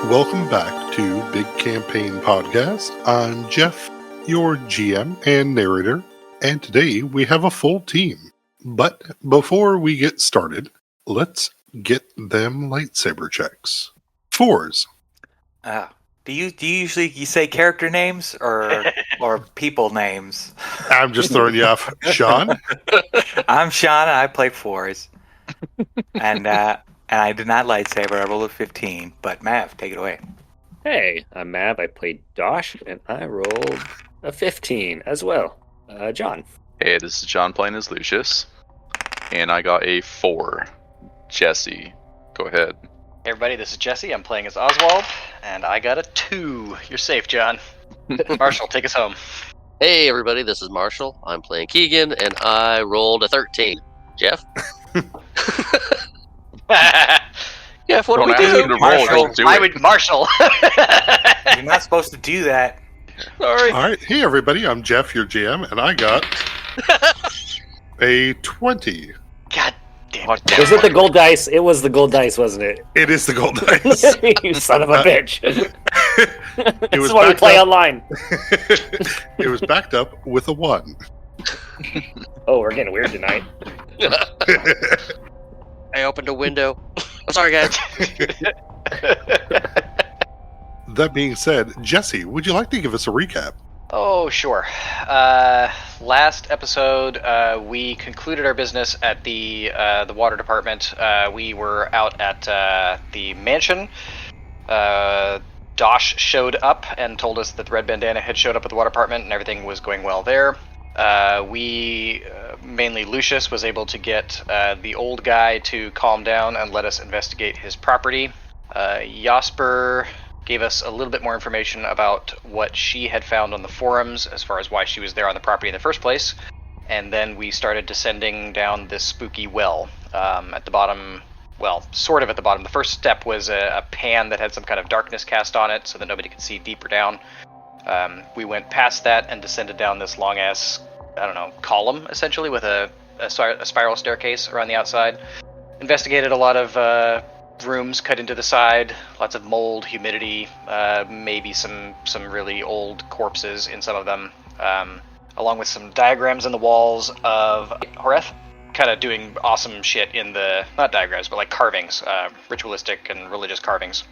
Welcome back to Big Campaign Podcast. I'm Jeff, your GM and narrator, and today we have a full team. But before we get started, let's get them lightsaber checks. 4s. Do you usually say character names or people names? I'm just throwing you off. Sean? I'm Sean, and I play 4s. And I did not lightsaber. I rolled a 15. But Mav, take it away. Hey, I'm Mav. I played Dosh, and I rolled a 15 as well. John. Hey, this is John playing as Lucius, and I got a 4. Jesse, go ahead. Hey everybody, this is Jesse. I'm playing as Oswald, and I got a 2. You're safe, John. Marshall, take us home. Hey everybody, this is Marshall. I'm playing Keegan, and I rolled a 13. Jeff? Jeff, what do we do? Marshall, I would Marshall. You're not supposed to do that. Sorry. All right. Hey, everybody. I'm Jeff, your GM, and I got a 20. God damn it. Was it the gold dice? It was the gold dice, wasn't it? It is the gold dice. You son of a bitch. This is why we play online. It was backed up with a 1. Oh, we're getting weird tonight. I opened a window. I'm sorry, guys. That being said, Jesse, would you like to give us a recap? Oh, sure. Last episode, we concluded our business at the water department. We were out at the mansion. Dosh showed up and told us that the red bandana had showed up at the water department and everything was going well there. We, mainly Lucius, was able to get the old guy to calm down and let us investigate his property. Jasper gave us a little bit more information about what she had found on the forums as far as why she was there on the property in the first place. And then we started descending down this spooky well. At the bottom, well, sort of at the bottom. The first step was a pan that had some kind of darkness cast on it so that nobody could see deeper down. We went past that and descended down this long-ass, column, essentially, with a spiral staircase around the outside. Investigated a lot of rooms cut into the side, lots of mold, humidity, maybe some really old corpses in some of them, along with some diagrams in the walls of Horeth, kind of doing awesome shit in the, not diagrams, but like carvings, ritualistic and religious carvings,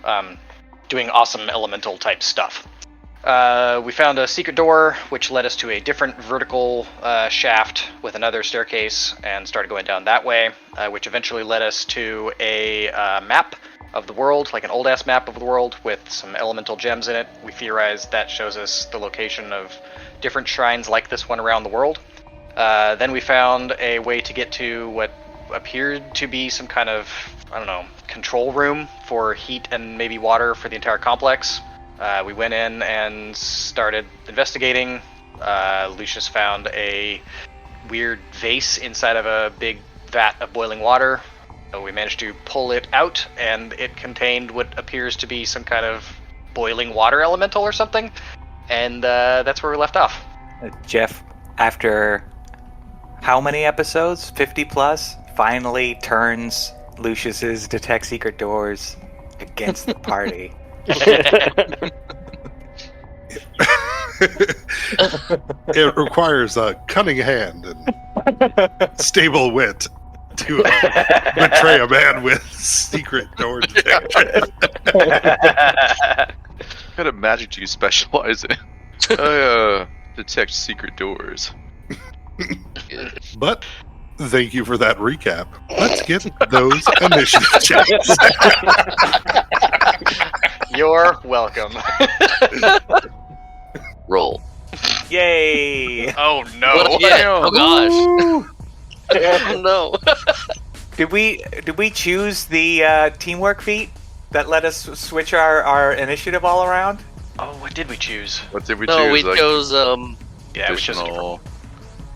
doing awesome elemental type stuff. We found a secret door, which led us to a different vertical shaft with another staircase, and started going down that way, which eventually led us to a map of the world, like an old-ass map of the world with some elemental gems in it. We theorized that shows us the location of different shrines like this one around the world. Then we found a way to get to what appeared to be some kind of, control room for heat and maybe water for the entire complex. We went in and started investigating. Lucius found a weird vase inside of a big vat of boiling water. So we managed to pull it out, and it contained what appears to be some kind of boiling water elemental or something. And that's where we left off. Jeff, after how many episodes? 50 plus? Finally turns Lucius's detect secret doors against the party. It requires a cunning hand and stable wit to betray a man with secret door detection. What kind of magic do you specialize in? I detect secret doors. But thank you for that recap. Let's get those initiative checks. You're welcome. Roll. Yay! Oh no! Oh gosh! Oh no! Did we choose the teamwork feat that let us switch our initiative all around? Oh, what did we choose? What did we No, choose? we chose Yeah, we chose a different.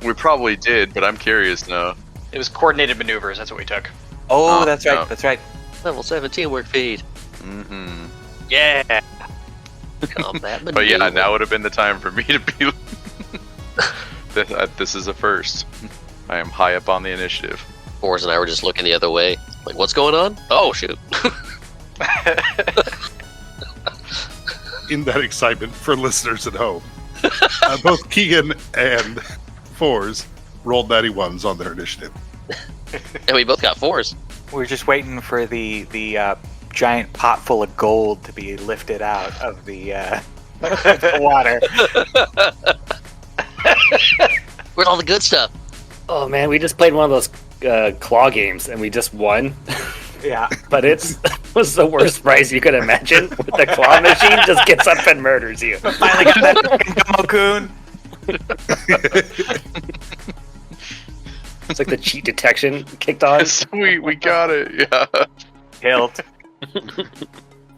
We probably did, but I'm curious now. It was coordinated maneuvers. That's what we took. Oh, Oh, that's right. no. That's right. level 17 work feed. Mm-hmm. Yeah. Combat But yeah, maneuver. now would have been the time for me to be. This is a first. I am high up on the initiative. Boris and I were just looking the other way. Like, what's going on? Oh, shoot. in that excitement for listeners at home, both Keegan and Fours rolled natty ones on their initiative. And we both got 4s. We're just waiting for the giant pot full of gold to be lifted out of the water. Where's all the good stuff? Oh man, we just played one of those claw games and we just won. Yeah. But it was the worst prize you could imagine. With the claw machine just gets up and murders you. Finally got that fucking Gummo-kun. It's like the cheat detection kicked on. Sweet, we got it. Yeah. Killed.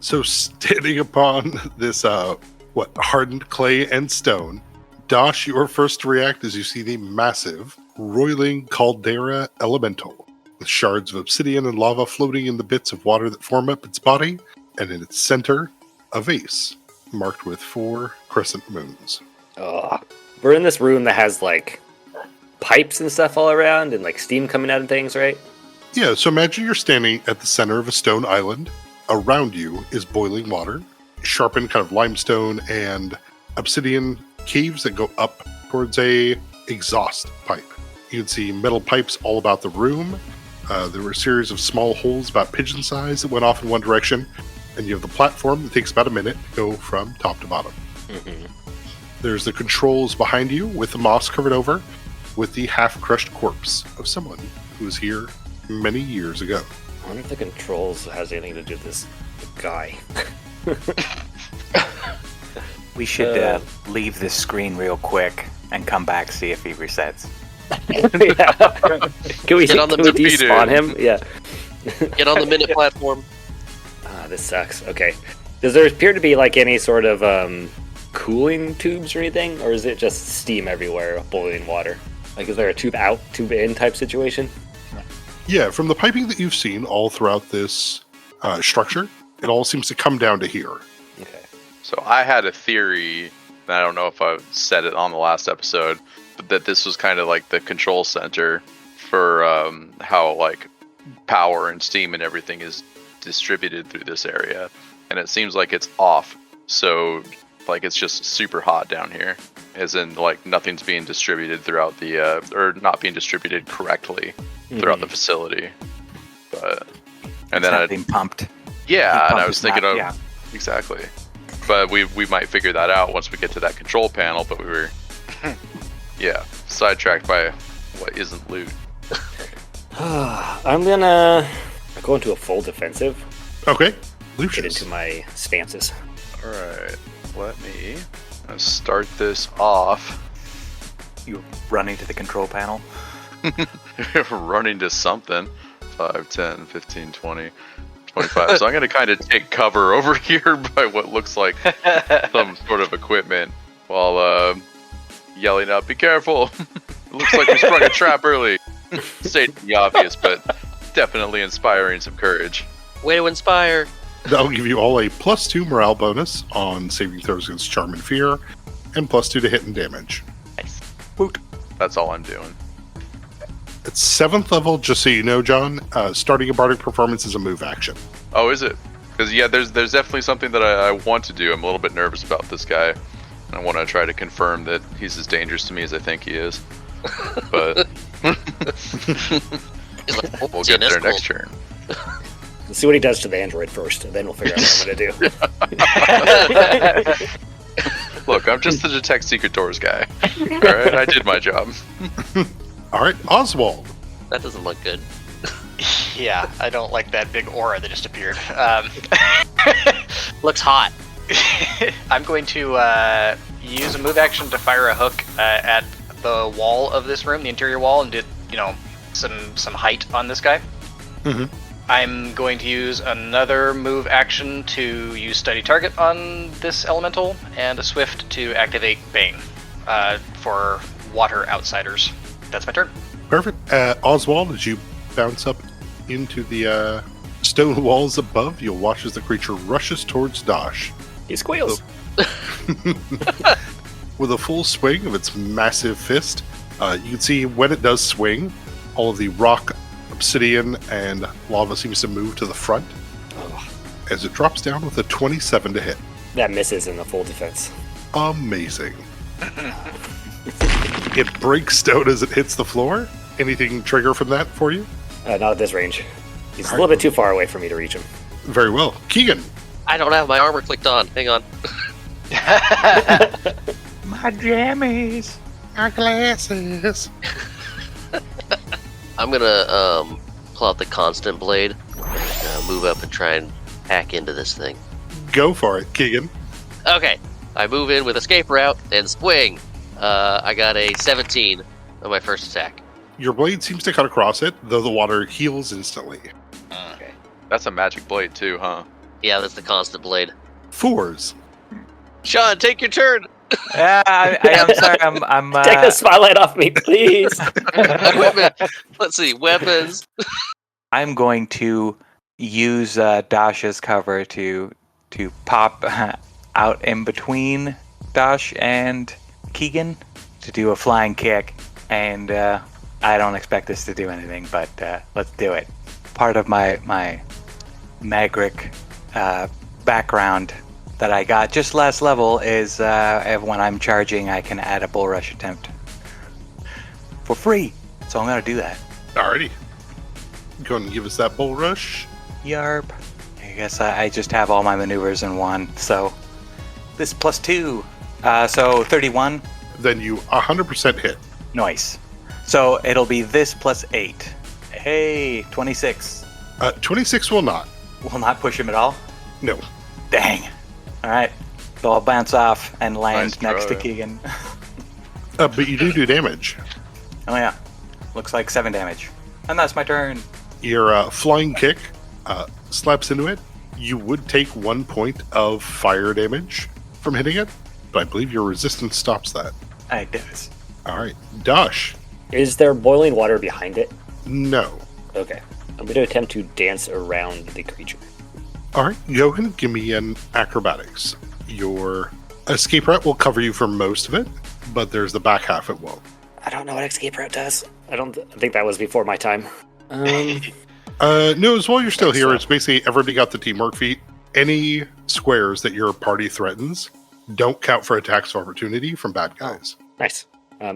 So standing upon this, hardened clay and stone, Dosh, you are first to react as you see the massive, roiling caldera elemental, with shards of obsidian and lava floating in the bits of water that form up its body, and in its center, a vase, marked with 4 crescent moons. Oh, we're in this room that has, like, pipes and stuff all around, and, like, steam coming out of things, right? Yeah, so imagine you're standing at the center of a stone island. Around you is boiling water, sharpened kind of limestone and obsidian caves that go up towards a exhaust pipe. You can see metal pipes all about the room. There were a series of small holes about pigeon size that went off in one direction, and you have the platform that takes about a minute to go from top to bottom. Mm-hmm. There's the controls behind you with the moss covered over, with the half-crushed corpse of someone who was here many years ago. I wonder if the controls has anything to do with this guy. We should leave this screen real quick and come back, see if he resets. Can we, Get on the can we computer. despawn him? Yeah. Get on the minute platform. This sucks. Okay. Does there appear to be like any sort of cooling tubes or anything? Or is it just steam everywhere of boiling water? Like, is there a tube out, tube in type situation? Yeah, from the piping that you've seen all throughout this structure, it all seems to come down to here. Okay. So I had a theory, and I don't know if I said it on the last episode, but that this was kind of like the control center for how like power and steam and everything is distributed through this area. And it seems like it's off. So like it's just super hot down here. As in like nothing's being distributed throughout the, or not being distributed correctly throughout the facility. But, and then being pumped. yeah, and I Pump was is thinking not- of, yeah. exactly. But we might figure that out once we get to that control panel, but we were, yeah, sidetracked by what isn't loot. I'm gonna go into a full defensive. Okay, Get Lucius. into my stances. Alright, let me start this off. You running to the control panel. Running to something. 5, 10, 15, 20, 25. So I'm going to kind of take cover over here by what looks like some sort of equipment while yelling out, "Be careful! It looks like we sprung a trap early." Stating the obvious, but definitely inspiring some courage. Way to inspire. That'll give you all a +2 morale bonus on saving throws against charm and fear, and +2 to hit and damage. Nice. Woot. That's all I'm doing. At 7th level, just so you know, John, starting a bardic performance is a move action. Oh, is it? Because yeah, there's definitely something that I want to do. I'm a little bit nervous about this guy, and I want to try to confirm that he's as dangerous to me as I think he is. But He's like, oh, we'll see, get that's there cool. next turn. Let's see what he does to the android first, and then we'll figure out what I'm gonna do. Look, I'm just the detect secret doors guy. All right, I did my job. All right, Oswald. That doesn't look good. Yeah, I don't like that big aura that just appeared. Looks hot. I'm going to use a move action to fire a hook at the wall of this room, the interior wall, and get some height on this guy. Mhm. I'm going to use another move action to use Study Target on this elemental, and a Swift to activate Bane for water outsiders. That's my turn. Perfect. Oswald, as you bounce up into the stone walls above, you'll watch as the creature rushes towards Dosh. He squeals. With a full swing of its massive fist. You can see when it does swing, all of the rock, obsidian, and lava seems to move to the front as it drops down with a 27 to hit. That misses in the full defense. Amazing. It breaks stone as it hits the floor. Anything trigger from that for you? Not at this range. He's a little bit too far away for me to reach him. Very well. Keegan. I don't have my armor clicked on. Hang on. My jammies. Our glasses. I'm gonna pull out the constant blade, and move up and try and hack into this thing. Go for it, Keegan. Okay, I move in with escape route and swing. I got a 17 on my first attack. Your blade seems to cut across it, though the water heals instantly. Okay. That's a magic blade too, huh? Yeah, that's the constant blade. 4s. Sean, take your turn. I'm sorry. I'm Take the spotlight off me, please. Equipment. Let's see, weapons. I'm going to use Dash's cover to pop out in between Dash and Keegan to do a flying kick, and I don't expect this to do anything, but let's do it. Part of my Magric background that I got just last level is when I'm charging, I can add a bull rush attempt for free. So I'm gonna do that. Alrighty. Go ahead and give us that bull rush. Yarp. I guess I just have all my maneuvers in one. So this +2. So 31. Then you 100% hit. Nice. So it'll be this +8. Hey, 26. 26 will not. Will not push him at all? No. Dang. Alright. So I'll bounce off and land Nice next to try. Keegan. But you do damage. Oh yeah. Looks like 7 damage. And that's my turn. Your flying kick slaps into it. You would take 1 point of fire damage from hitting it, but I believe your resistance stops that. It does. Alright. Dash. Is there boiling water behind it? No. Okay. I'm going to attempt to dance around the creature. Alright, go ahead and give me an acrobatics. Your escape route will cover you for most of it, but there's the back half it won't. I don't know what escape route does. I think that was before my time. No, as well you're still here, so. it's basically everybody got the teamwork feat. Any squares that your party threatens don't count for attacks of opportunity from bad guys. Nice.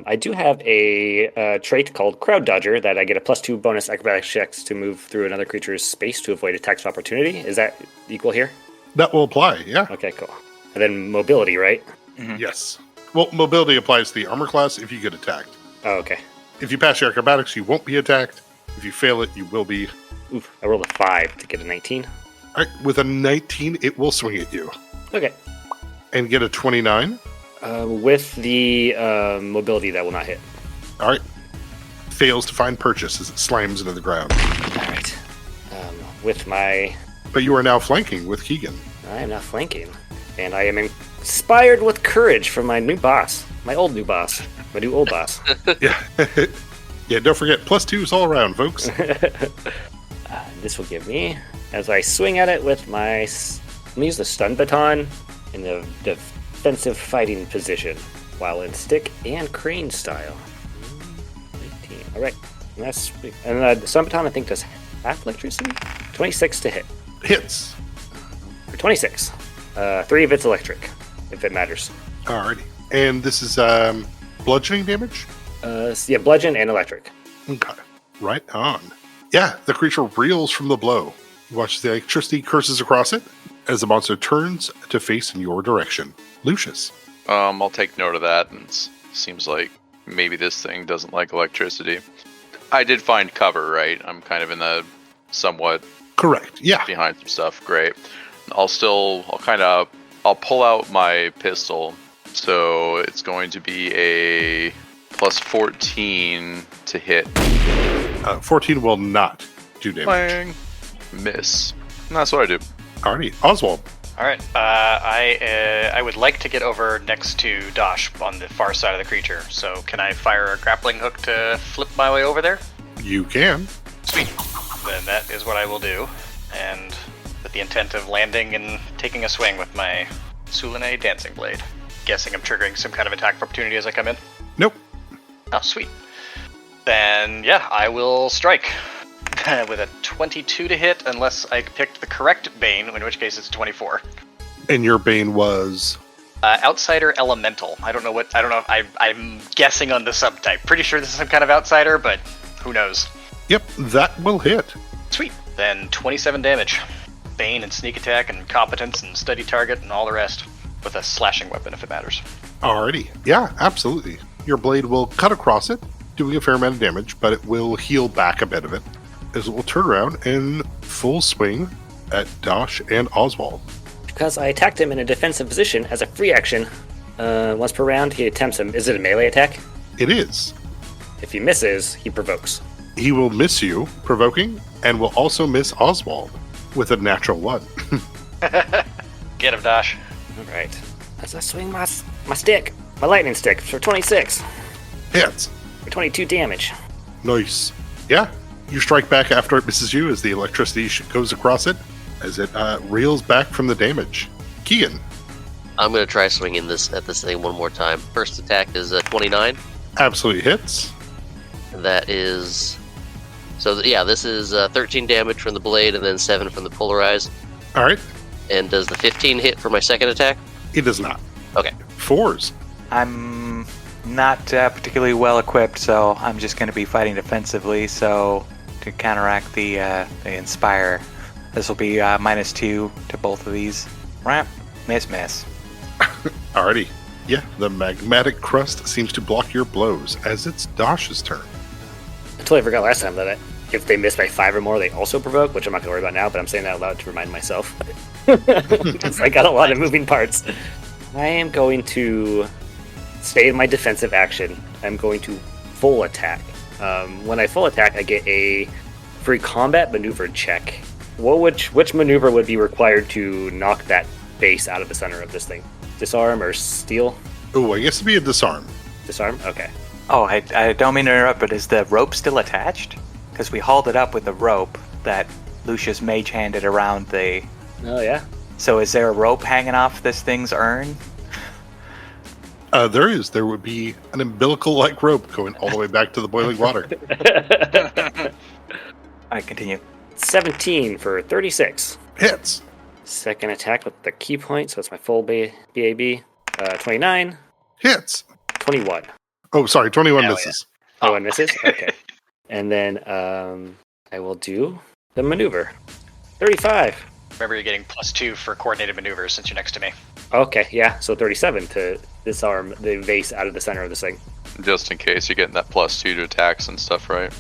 I do have a trait called Crowd Dodger that I get a +2 bonus acrobatics checks to move through another creature's space to avoid attacks of opportunity. Is that equal here? That will apply, yeah. Okay, cool. And then mobility, right? Yes. Well, mobility applies to the armor class if you get attacked. Oh, okay. If you pass your acrobatics, you won't be attacked. If you fail it, you will be. Oof, I rolled a 5 to get a 19. Alright, with a 19, it will swing at you. Okay. And get a 29. With the mobility, that will not hit. Alright. Fails to find purchase as it slams into the ground. All right. With my... But you are now flanking with Keegan. I am not flanking. And I am inspired with courage from my new boss. My old new boss. My new old boss. Yeah. Yeah, don't forget, +2s all around, folks. This will give me, as I swing at it with my... Let me use the stun baton in the defensive fighting position, while in stick and crane style. 19. All right. And the stun baton, I think, does half electricity? 26 to hit. Hits. For 26. 3 of it's electric, if it matters. Alrighty. And this is bludgeoning damage? Yeah, bludgeon and electric. Okay. Right on. Yeah, the creature reels from the blow. You watch the electricity curses across it as the monster turns to face in your direction. Lucius. I'll take note of that, and seems like maybe this thing doesn't like electricity. I did find cover, right? I'm kind of in the somewhat Correct. Yeah. behind some stuff. Great. I'll pull out my pistol. So it's going to be a +14 to hit. 14 will not do damage. Bang. Miss. And that's what I do. Alrighty. Oswald. All right. I would like to get over next to Dosh on the far side of the creature. So can I fire a grappling hook to flip my way over there? You can. Sweet. Then that is what I will do. And with the intent of landing and taking a swing with my Sulene Dancing Blade. Guessing I'm triggering some kind of attack of opportunity as I come in. Nope. Oh, sweet. Then, yeah, I will strike with a 22 to hit, unless I picked the correct Bane, in which case it's 24. And your bane was... Outsider Elemental. I don't know. I'm guessing on the subtype. Pretty sure this is some kind of outsider, but who knows? Yep, that will hit. Sweet. Then 27 damage. Bane and sneak attack and competence and steady target and all the rest. With a slashing weapon if it matters. Alrighty. Yeah, absolutely. Your blade will cut across it, doing a fair amount of damage, but it will heal back a bit of it, as it will turn around and full swing at Dosh and Oswald. Because I attacked him in a defensive position as a free action, once per round, he attempts him. Is it a melee attack? It is. If he misses, he provokes. He will miss you, provoking, and will also miss Oswald with a natural 1. Get him, Dosh. Alright. As I swing my stick, my lightning stick, for 26. Hits. For 22 damage. Nice. Yeah, you strike back after it misses you as the electricity goes across it, as it reels back from the damage. Keegan. I'm going to try swinging at this thing one more time. First attack is 29. Absolutely hits. And that is... So, yeah, this is 13 damage from the blade and then 7 from the polarized. All right. And does the 15 hit for my second attack? It does not. Okay. 4s. I'm not particularly well equipped, so I'm just going to be fighting defensively. So to counteract the Inspire, this will be -2 to both of these. Ramp, miss. Alrighty. Yeah, the magmatic crust seems to block your blows, as it's Dosh's turn. I totally forgot last time that if they miss by 5 or more, they also provoke, which I'm not going to worry about now, but I'm saying that out loud to remind myself. Because I got a lot of moving parts. I am going to stay in my defensive action. I'm going to full attack. When I full attack, I get a free combat maneuver check. Which maneuver would be required to knock that base out of the center of this thing? Disarm or steal? Oh, I guess it'd be a disarm. Disarm? Okay. Oh, I don't mean to interrupt, but is the rope still attached? Because we hauled it up with the rope that Lucius mage handed around the... Oh, yeah? So is there a rope hanging off this thing's urn? There is. There would be an umbilical-like rope going all the way back to the boiling water. I continue. 17 for 36. Hits. Second attack with the key point, so it's my full BAB. 29. Hits. 21. Oh, sorry, 21 Hell misses. Oh, and misses? Okay. And then I will do the maneuver. 35. Remember, you're getting +2 for coordinated maneuvers since you're next to me. Okay, yeah, so 37 to disarm the vase out of the center of this thing. Just in case you're getting that +2 to attacks and stuff, right?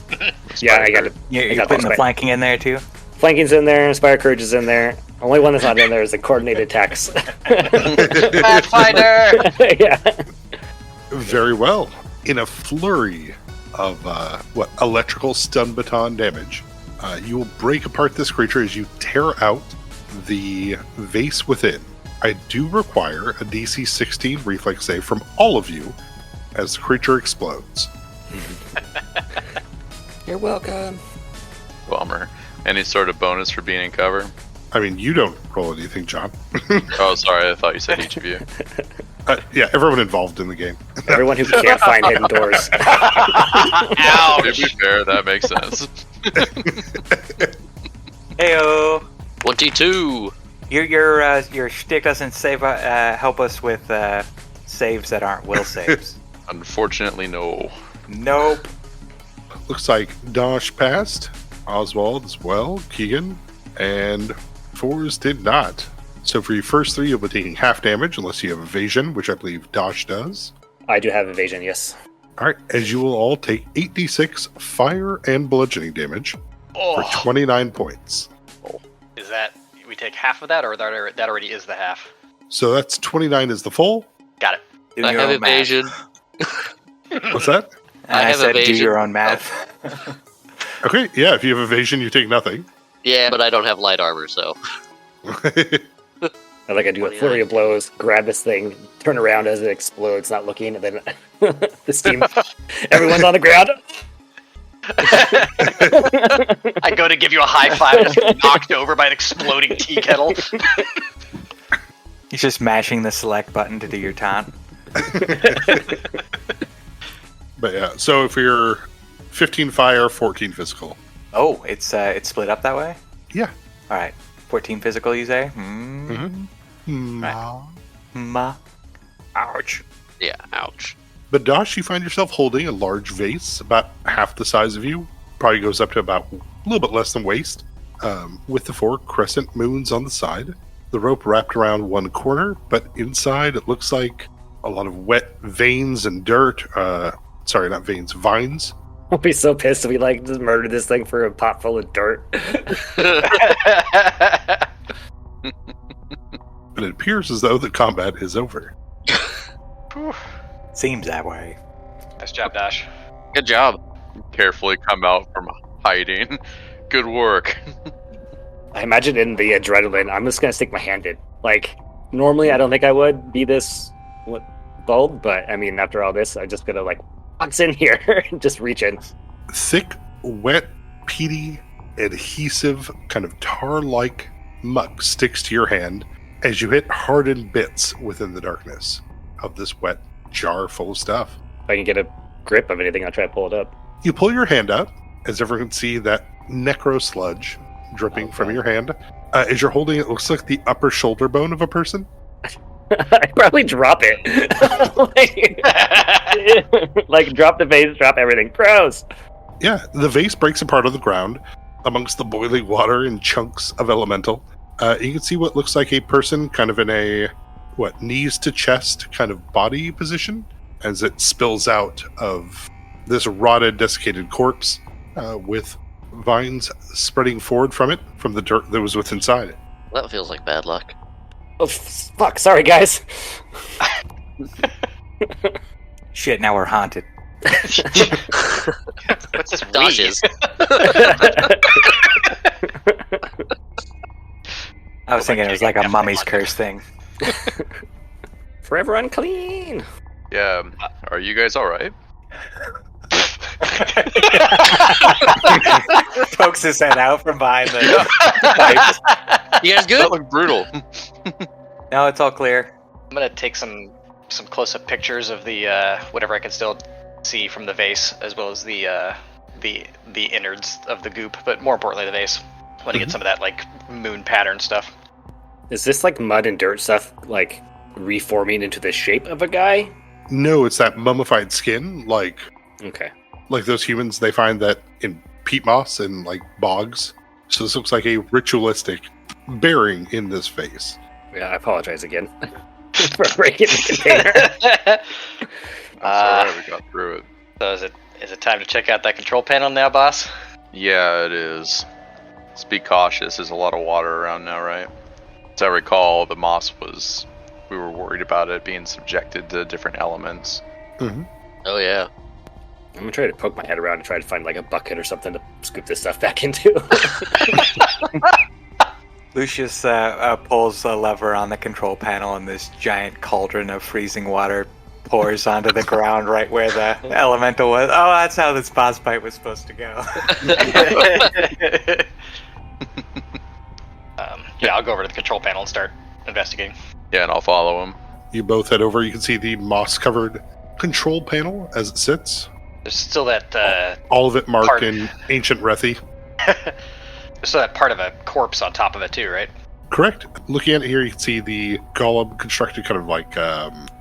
Yeah, I got it. You're putting the flanking in there too? Flanking's in there, Inspire Courage is in there. Only one that's not in there is the coordinated attacks. Pathfinder! Yeah. Very well. In a flurry of electrical stun baton damage, you will break apart this creature as you tear out the vase within. I do require a DC 16 reflex save from all of you as the creature explodes. You're welcome. Bummer. Any sort of bonus for being in cover? I mean, you don't roll anything, John. Oh, sorry. I thought you said each of you. Yeah, everyone involved in the game. Everyone who can't find hidden doors. Ouch! To be fair, that makes sense. Heyo! 22. Your shtick doesn't help us with saves that aren't will saves. Unfortunately, no. Nope. Looks like Dosh passed, Oswald as well, Keegan, and Fours did not. So for your first 3, you'll be taking half damage unless you have evasion, which I believe Dosh does. I do have evasion, yes. All right, as you will all take 8d6 fire and bludgeoning damage for Oh, 29 points. is that... We take half of that, or that already is the half? So that's 29 is the full. Got it. Do I your have own math. evasion. What's that? And I I have said do evasion. your own math. Okay, yeah, if you have evasion, you take nothing. Yeah, but I don't have light armor, so. I like I do a flurry of blows, grab this thing, turn around as it explodes, not looking, and then the steam. Everyone's on the ground. I go to give you a high five and just get knocked over by an exploding tea kettle. He's just mashing the select button to do your taunt. But yeah, so if you're 15 fire, 14 physical. Oh, it's split up that way? Yeah. Alright. 14 physical, you say? Hmm. Mhm. Ma. Ouch. Yeah, ouch. But Dosh, you find yourself holding a large vase about half the size of you. Probably goes up to about a little bit less than waist. With the 4 crescent moons on the side. The rope wrapped around one corner, but inside it looks like a lot of wet veins and dirt. Sorry, not veins, vines. I'll be so pissed if we just murdered this thing for a pot full of dirt. But it appears as though the combat is over. Seems that way. Nice job, Dash. Good job. Carefully come out from hiding. Good work. I imagine in the adrenaline, I'm just gonna stick my hand in. Normally I don't think I would be this bold, but I mean, after all this, I'm just gonna box in here and just reach in. Thick, wet, peaty, adhesive, kind of tar-like muck sticks to your hand as you hit hardened bits within the darkness of this wet jar full of stuff. If I can get a grip of anything, I'll try to pull it up. You pull your hand up, as everyone can see that necro sludge dripping from your hand. As you're holding it, it looks like the upper shoulder bone of a person. I'd probably drop it. Drop the vase, drop everything. Gross. Yeah, the vase breaks apart on the ground amongst the boiling water and chunks of elemental. You can see what looks like a person kind of in a, knees to chest kind of body position as it spills out of this rotted, desiccated corpse with vines spreading forward from it, from the dirt that was within inside. That feels like bad luck. Oh, fuck. Sorry, guys. Shit, now we're haunted. What's this? Dodges. I was thinking it was like a mummy's curse thing. Forever unclean. Yeah. Are you guys alright? Pokes his head out from behind the pipes. You guys good? That looked brutal. No, it's all clear. I'm gonna take some close-up pictures of the whatever I can still see from the vase, as well as the innards of the goop, but more importantly the vase. I want to get some of that moon pattern stuff. Is this mud and dirt stuff reforming into the shape of a guy? No, it's that mummified skin, Okay. like those humans they find that in peat moss and bogs. So this looks like a ritualistic bearing in this vase. Yeah, I apologize again for breaking the container. I'm sorry we got through it. So is it time to check out that control panel now, boss? Yeah, it is. Let's be cautious. There's a lot of water around now, right? As I recall, the moss we were worried about it being subjected to different elements. Mm-hmm. Oh, yeah. I'm gonna try to poke my head around and try to find a bucket or something to scoop this stuff back into. Lucius pulls the lever on the control panel, and this giant cauldron of freezing water pours onto the ground right where the elemental was. Oh, that's how this boss fight was supposed to go. Yeah, I'll go over to the control panel and start investigating. Yeah, and I'll follow him. You both head over. You can see the moss-covered control panel as it sits. There's still that All of it marked part. in ancient Rethi. There's still that part of a corpse on top of it too, right? Correct. Looking at it here, you can see the golem constructed kind of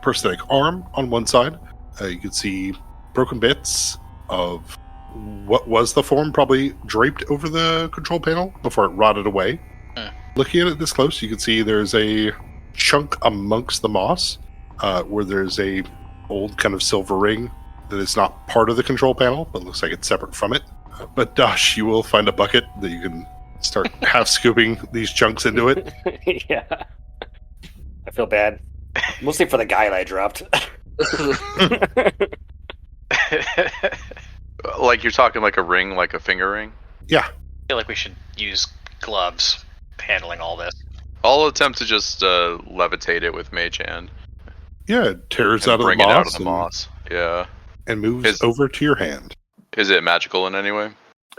prosthetic arm on one side. You can see broken bits of what was the form probably draped over the control panel before it rotted away. Looking at it this close, you can see there's a chunk amongst the moss where there's a old kind of silver ring that is not part of the control panel, but looks like it's separate from it. But Dosh, you will find a bucket that you can start half scooping these chunks into it. Yeah. I feel bad. Mostly for the guy that I dropped. Like you're talking like a ring, like a finger ring? Yeah. I feel like we should use gloves handling all this. I'll attempt to just levitate it with Mage Hand. Yeah, it tears And out of the bring it out of the and, moss. Yeah. and moves over to your hand. Is it magical in any way?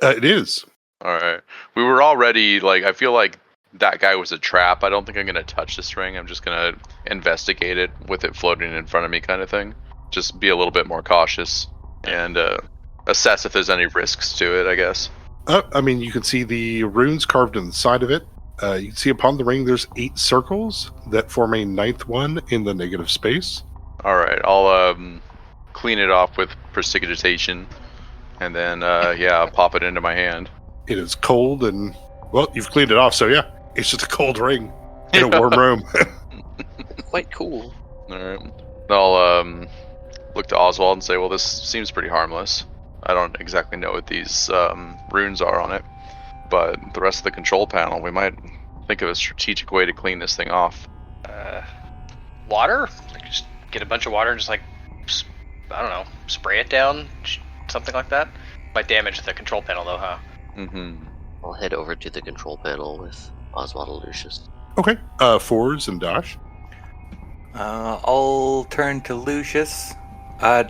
It is. Alright. We were already, I feel like that guy was a trap. I don't think I'm going to touch this ring. I'm just going to investigate it with it floating in front of me kind of thing. Just be a little bit more cautious and assess if there's any risks to it, I guess. You can see the runes carved in the side of it. You can see upon the ring there's 8 circles that form a 9th one in the negative space. All right, I'll clean it off with prestidigitation, and then pop it into my hand. It is cold and, well, you've cleaned it off, so yeah, it's just a cold ring in a warm room. Quite cool. All right, I'll look to Oswald and say, well, this seems pretty harmless. I don't exactly know what these runes are on it, but the rest of the control panel, we might think of a strategic way to clean this thing off. Water? Like just get a bunch of water and just I don't know, spray it down, something like that. Might damage the control panel though, huh? Mm-hmm. I'll head over to the control panel with Oswald and Lucius. Okay, Fours and Dash. I'll turn to Lucius.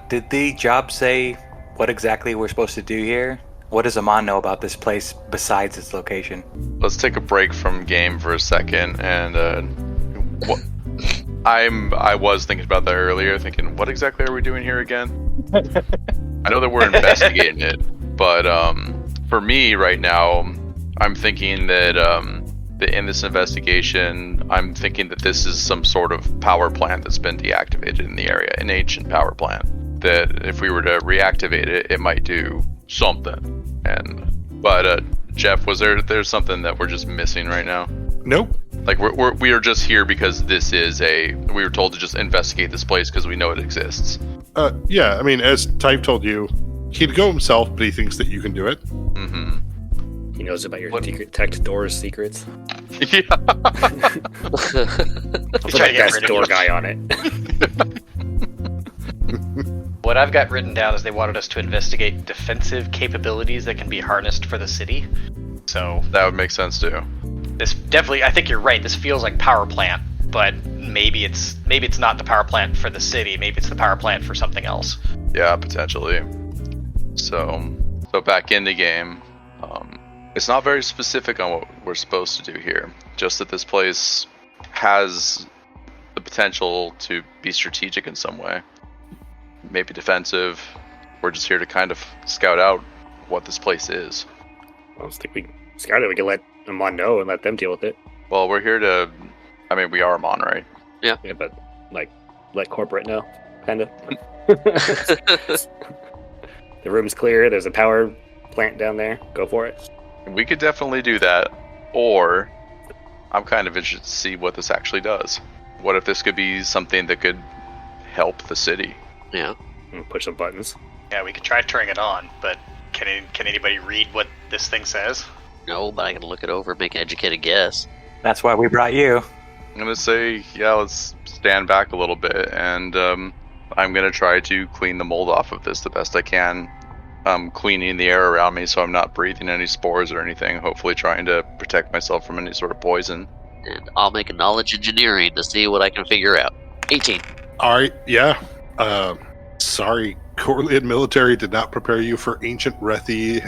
Did the job say what exactly we're supposed to do here? What does Amon know about this place besides its location? Let's take a break from game for a second, and I was thinking about that earlier, thinking, what exactly are we doing here again? I know that we're investigating it, but for me right now, I'm thinking that in this investigation, I'm thinking that this is some sort of power plant that's been deactivated in the area, an ancient power plant. That if we were to reactivate it, it might do something. But Jeff, there's something that we're just missing right now? Nope. Like we are just here because we were told to just investigate this place because we know it exists. Yeah, I mean, as Type told you, he'd go himself, but he thinks that you can do it. Mm-hmm. He knows about your secret tech doors secrets. Yeah. I'll put that guy's door guy on it. What I've got written down is they wanted us to investigate defensive capabilities that can be harnessed for the city. So That would make sense too. this definitely, I think you're right. This feels like power plant, but maybe it's not the power plant for the city. Maybe it's the power plant for something else. Yeah, potentially. So back in the game, it's not very specific on what we're supposed to do here. Just that this place has the potential to be strategic in some way. Maybe defensive. We're just here to kind of scout out what this place is. I don't think we scout it. We can let Amon know and let them deal with it. Well, we're here to... I mean, we are Amon, right? Yeah, but, let corporate know, kind of. The room's clear. There's a power plant down there. Go for it. We could definitely do that. Or, I'm kind of interested to see what this actually does. What if this could be something that could help the city? Yeah. And push some buttons. Yeah, we could try turning it on, but can anybody read what this thing says? No, but I can look it over, make an educated guess. That's why we brought you. I'm going to say, yeah, let's stand back a little bit, and I'm going to try to clean the mold off of this the best I can. Cleaning the air around me so I'm not breathing any spores or anything, hopefully trying to protect myself from any sort of poison. And I'll make a knowledge engineering to see what I can figure out. 18. Alright, yeah. Sorry, Corlian military did not prepare you for ancient Rethi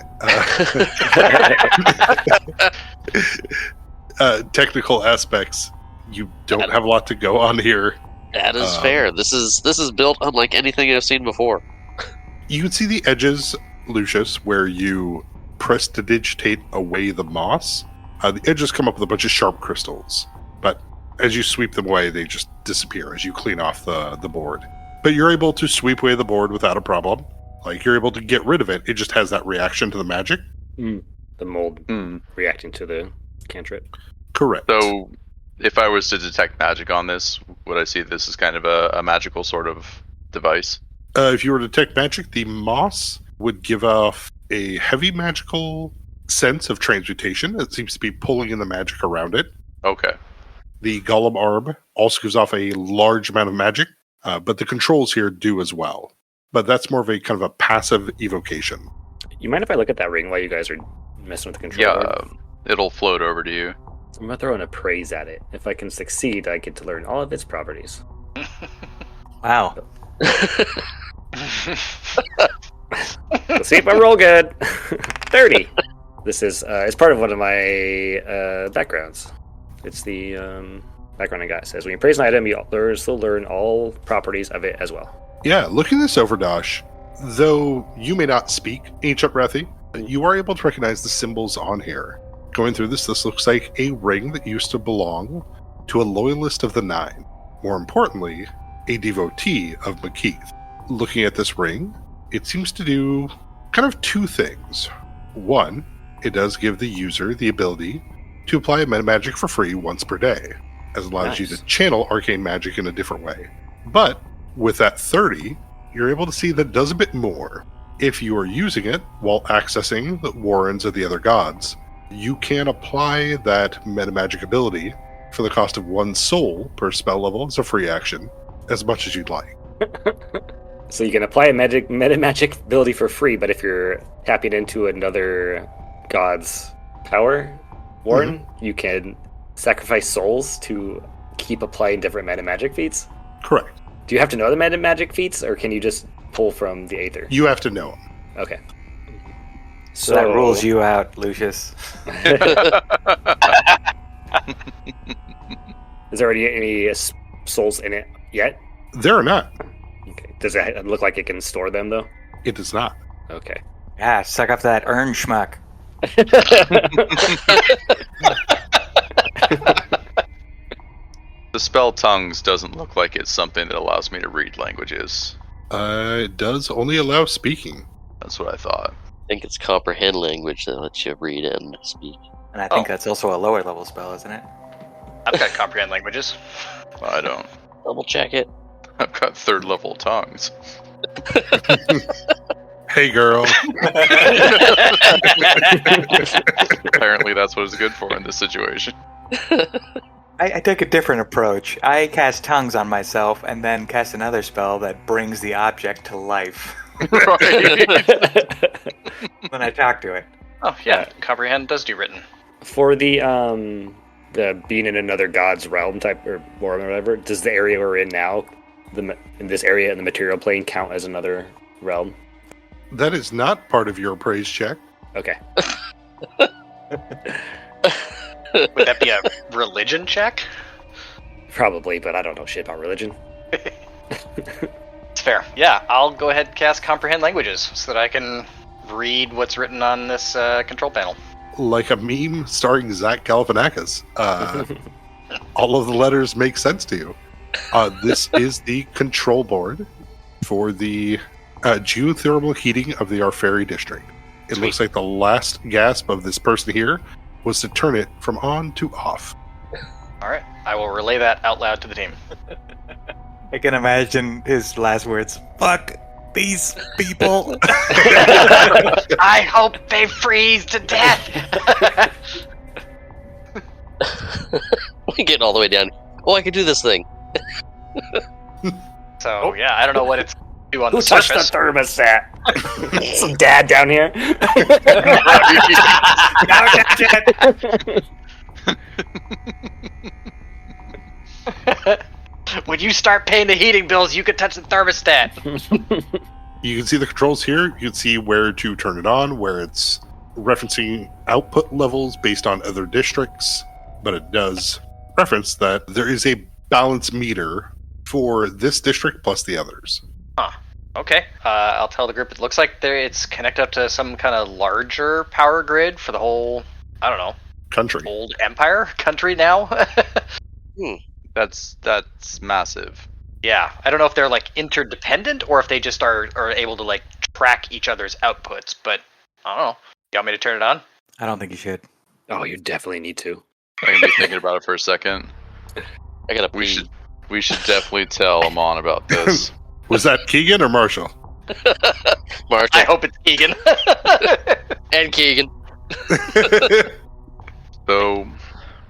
technical aspects. You don't have a lot to go on here. That is fair. This is built unlike anything I've seen before. You can see the edges, Lucius, where you prestidigitate away the moss. The edges come up with a bunch of sharp crystals, but as you sweep them away, they just disappear as you clean off the board. But you're able to sweep away the board without a problem. Like, you're able to get rid of it. It just has that reaction to the magic. The mold reacting to the cantrip. Correct. So, if I was to detect magic on this, would I see this as kind of a magical sort of device? If you were to detect magic, the moss would give off a heavy magical sense of transmutation. It seems to be pulling in the magic around it. Okay. The golem arm also gives off a large amount of magic, but the controls here do as well. But that's more of a kind of a passive evocation. You mind if I look at that ring while you guys are messing with the controller? Yeah, it'll float over to you. I'm going to throw in a praise at it. If I can succeed, I get to learn all of its properties. Wow. Let's see if I roll good. 30. This is it's part of one of my backgrounds. It's the background I got. It says, when you praise an item, you still learn all properties of it as well. Yeah, looking this over, Dosh, though you may not speak Ancient Rethi, you are able to recognize the symbols on here. Going through this looks like a ring that used to belong to a loyalist of the Nine. More importantly, a devotee of McKeith. Looking at this ring, it seems to do kind of two things. One, it does give the user the ability to apply a metamagic for free once per day, as it allows you to channel arcane magic in a different way. But with that 30, you're able to see that it does a bit more. If you are using it while accessing the warrens of the other gods, you can apply that metamagic ability for the cost of 1 soul per spell level as a free action, as much as you'd like. So you can apply a metamagic ability for free, but if you're tapping into another god's power, Warren, you can sacrifice souls to keep applying different metamagic feats? Correct. Do you have to know the metamagic feats, or can you just pull from the Aether? You have to know them. Okay. So that rules you out, Lucius. Is there any souls in it yet? There are not. Okay. Does it look like it can store them, though? It does not. Okay. Yeah, suck up that urn schmuck. The spell tongues doesn't look like it's something that allows me to read languages. It does only allow speaking. That's what I thought. I think it's comprehend language that lets you read and speak. And I think that's also a lower level spell, isn't it? I've got comprehend languages. I don't. Double check it. I've got 3rd level tongues. Hey, girl. Apparently that's what it's good for in this situation. I take a different approach. I cast tongues on myself and then cast another spell that brings the object to life. Right. Then I talk to it. Oh, yeah. Comprehend does do written. For the being in another god's realm type or whatever, does the area we're in now, in this area in the material plane, count as another realm? That is not part of your appraise check. Okay. Would that be a religion check? Probably, but I don't know shit about religion. It's fair. Yeah, I'll go ahead and cast comprehend languages so that I can read what's written on this control panel. Like a meme starring Zach Galifianakis. All of the letters make sense to you. This is the control board for the geothermal heating of the Arferi district. It looks like the last gasp of this person here was to turn it from on to off. All right, I will relay that out loud to the team. I can imagine his last words. Fuck these people. I hope they freeze to death. We get all the way down. Oh, I can do this thing. So, yeah, I don't know what it's do on Who the touched surface. the thermostat? Some dad down here. When you start paying the heating bills, you can touch the thermostat. You can see the controls here. You can see where to turn it on, where it's referencing output levels based on other districts, but it does reference that there is a balance meter for this district plus the others. Okay, I'll tell the group it looks like it's connected up to some kind of larger power grid for the whole, I don't know, Country. old empire country now. That's massive. Yeah, I don't know if they're like interdependent or if they just are able to like track each other's outputs, but I don't know. You want me to turn it on? I don't think you should. Oh, you definitely need to. I'm gonna be thinking about it for a second. I gotta We pee. should definitely tell Amon about this. Was that Keegan or Marshall? Marshall I hope it's Keegan. and Keegan. So,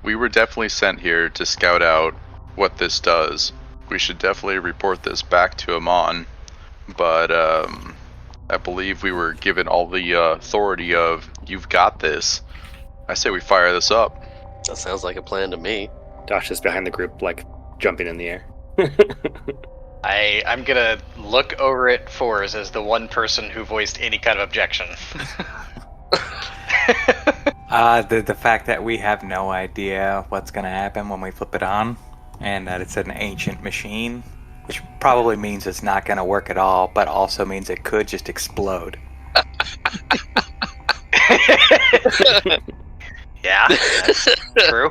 we were definitely sent here to scout out what this does. We should definitely report this back to Amon, but I believe we were given all the authority of, you've got this. I say we fire this up. That sounds like a plan to me. Dash is behind the group, like, jumping in the air. I'm gonna look over at Fours as the one person who voiced any kind of objection. The fact that we have no idea what's going to happen when we flip it on, and that it's an ancient machine, which probably means it's not going to work at all, but also means it could just explode. Yeah, that's true.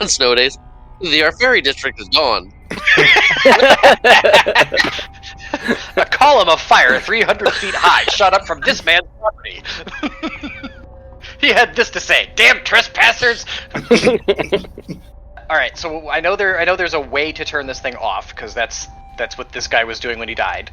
On snow days, the Arferi district is gone. A column of fire 300 feet high shot up from this man's property. He had this to say: "Damn trespassers!" All right, so I know there's a way to turn this thing off, because that's what this guy was doing when he died.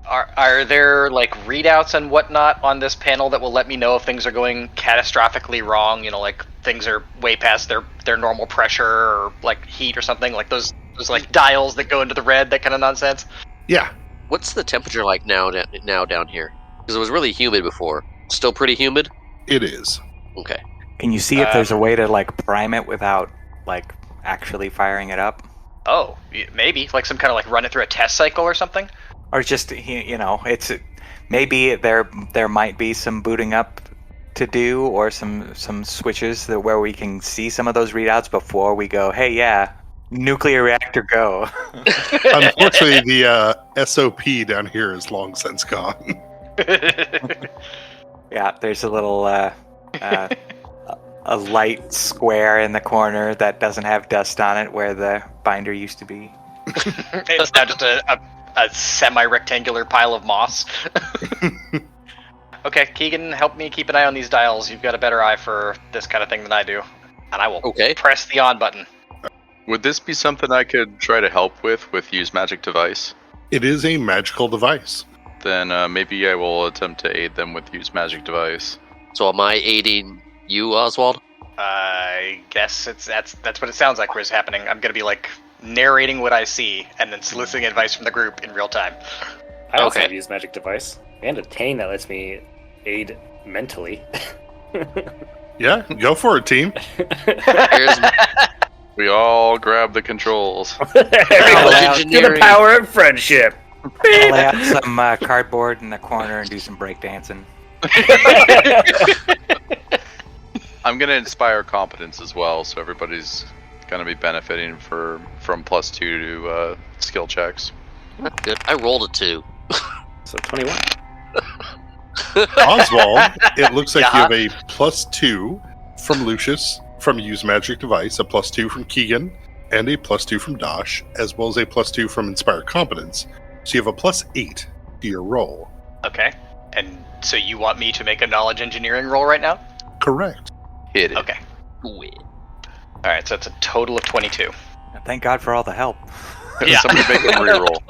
Are there like readouts and whatnot on this panel that will let me know if things are going catastrophically wrong? You know, like things are way past their normal pressure or like heat or something, like those like dials that go into the red, that kind of nonsense. Yeah, What's the temperature like now down here? Because it was really humid before. Still pretty humid? it is. Okay. Can you see if there's a way to like prime it without like actually firing it up, Oh, maybe like some kind of like run it through a test cycle or something. or just it's maybe there might be some booting up to do, or some switches where we can see some of those readouts before we go, hey, yeah, nuclear reactor go. Unfortunately, the SOP down here is long since gone. Yeah, there's a little a light square in the corner that doesn't have dust on it where the binder used to be. It's now just a semi-rectangular pile of moss. Okay, Keegan, help me keep an eye on these dials. You've got a better eye for this kind of thing than I do. And I will press the on button. Would this be something I could try to help with use magic device? It is a magical device. Then maybe I will attempt to aid them with use magic device. So am I aiding you, Oswald? I guess that's what it sounds like is happening. I'm gonna be like narrating what I see and then soliciting advice from the group in real time. I also have used magic device and a Tane that lets me aid mentally. Yeah, go for it, team. We all grab the controls. To the power of friendship. I'll lay out some cardboard in the corner and do some breakdancing. I'm gonna inspire competence as well, so everybody's gonna be benefiting from +2 to skill checks. That's good. I rolled a 2. So 21. Oswald, it looks like you have a +2 from Lucius from Use Magic Device, a +2 from Keegan, and a +2 from Dosh, as well as a +2 from Inspire Competence. So you have a +8 to your roll. Okay. And so you want me to make a knowledge engineering roll right now? Correct. Hit it. Okay. Alright, so that's a total of 22. Thank God for all the help. Yeah. Somebody make a reroll.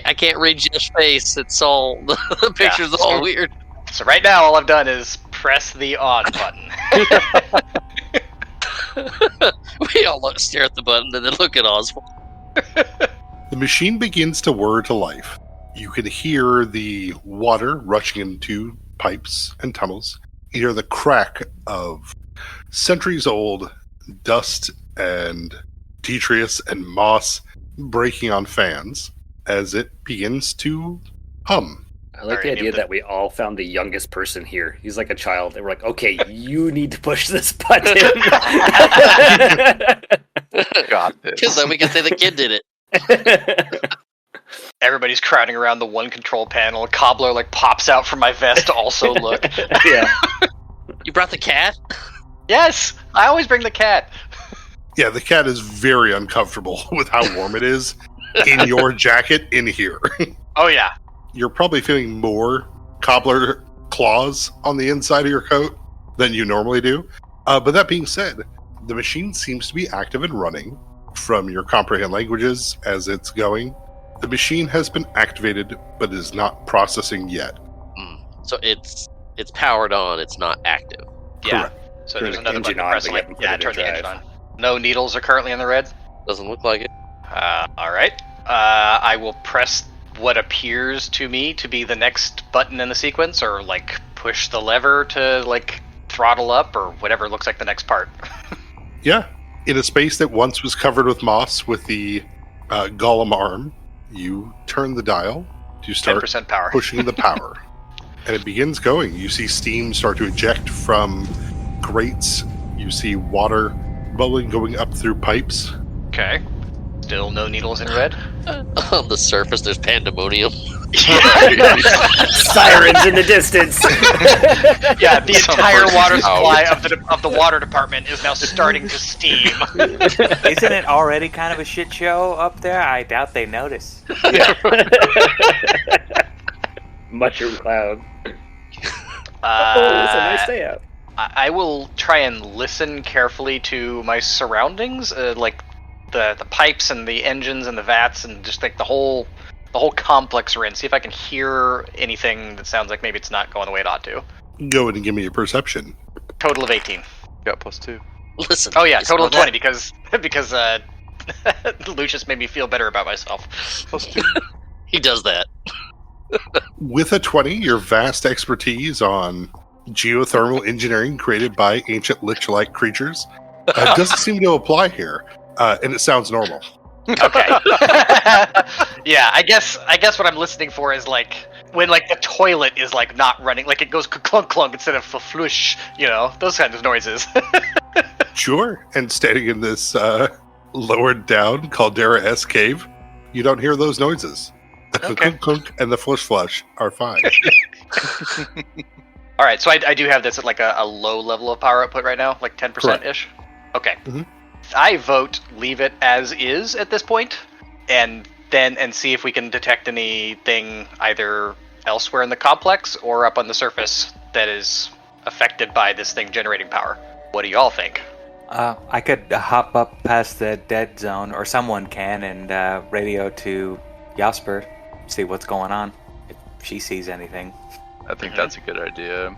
I can't read Jeff's face. It's all the picture's all weird. So right now all I've done is press the on button. We all stare at the button and then look at Oswald. The machine begins to whir to life. You can hear the water rushing into pipes and tunnels. You hear the crack of centuries-old dust and detritus and moss breaking on fans as it begins to hum. I like the idea that we all found the youngest person here. He's like a child, and we're like, okay, you need to push this button. Got this. Because then we can say the kid did it. Everybody's crowding around the one control panel. Cobbler like pops out from my vest to also look. Yeah. You brought the cat? Yes! I always bring the cat. Yeah, the cat is very uncomfortable with how warm it is in your jacket in here. Oh yeah. You're probably feeling more cobbler claws on the inside of your coat than you normally do. But that being said, the machine seems to be active and running from your comprehend languages as it's going. The machine has been activated, but is not processing yet. So it's powered on, it's not active. Yeah. Correct. So there's Turn another the button engine on, press, but like, you haven't put yeah, it in turn the engine drive. on. No needles are currently in the red. Doesn't look like it. Alright. I will press what appears to me to be the next button in the sequence, or like push the lever to like throttle up, or whatever looks like the next part. Yeah. In a space that once was covered with moss with the golem arm, you turn the dial to start 10% power. pushing the power. And it begins going. You see steam start to eject from grates. You see water bubbling going up through pipes. Okay. Still no needles in red. On the surface, there's pandemonium. Sirens in the distance. Yeah, the Some entire person's water supply out. of the water department is now starting to steam. Isn't it already kind of a shit show up there? I doubt they notice. Mushroom cloud. It's a nice day out. I will try and listen carefully to my surroundings, like the pipes and the engines and the vats and just like the whole complex we're in. See if I can hear anything that sounds like maybe it's not going the way it ought to. Go ahead and give me a perception. Total of 18. Got +2. Listen. Oh yeah, you total of smell 20 because Lucius made me feel better about myself. that? He does that. With a 20, your vast expertise on geothermal engineering created by ancient lich-like creatures doesn't seem to apply here, and it sounds normal. Okay. Yeah, I guess what I'm listening for is like when like the toilet is like not running, like it goes clunk clunk instead of flush, those kinds of noises. Sure, and standing in this lowered down caldera-esque cave, you don't hear those noises. The Okay. clunk clunk and the flush are fine. All right, so I do have this at like a low level of power output right now, like 10% ish. Okay. Mhm. I vote leave it as is at this point, and see if we can detect anything either elsewhere in the complex or up on the surface that is affected by this thing generating power. What do y'all think? I could hop up past the dead zone, or someone can, and radio to Jasper, see what's going on, if she sees anything. I think that's a good idea.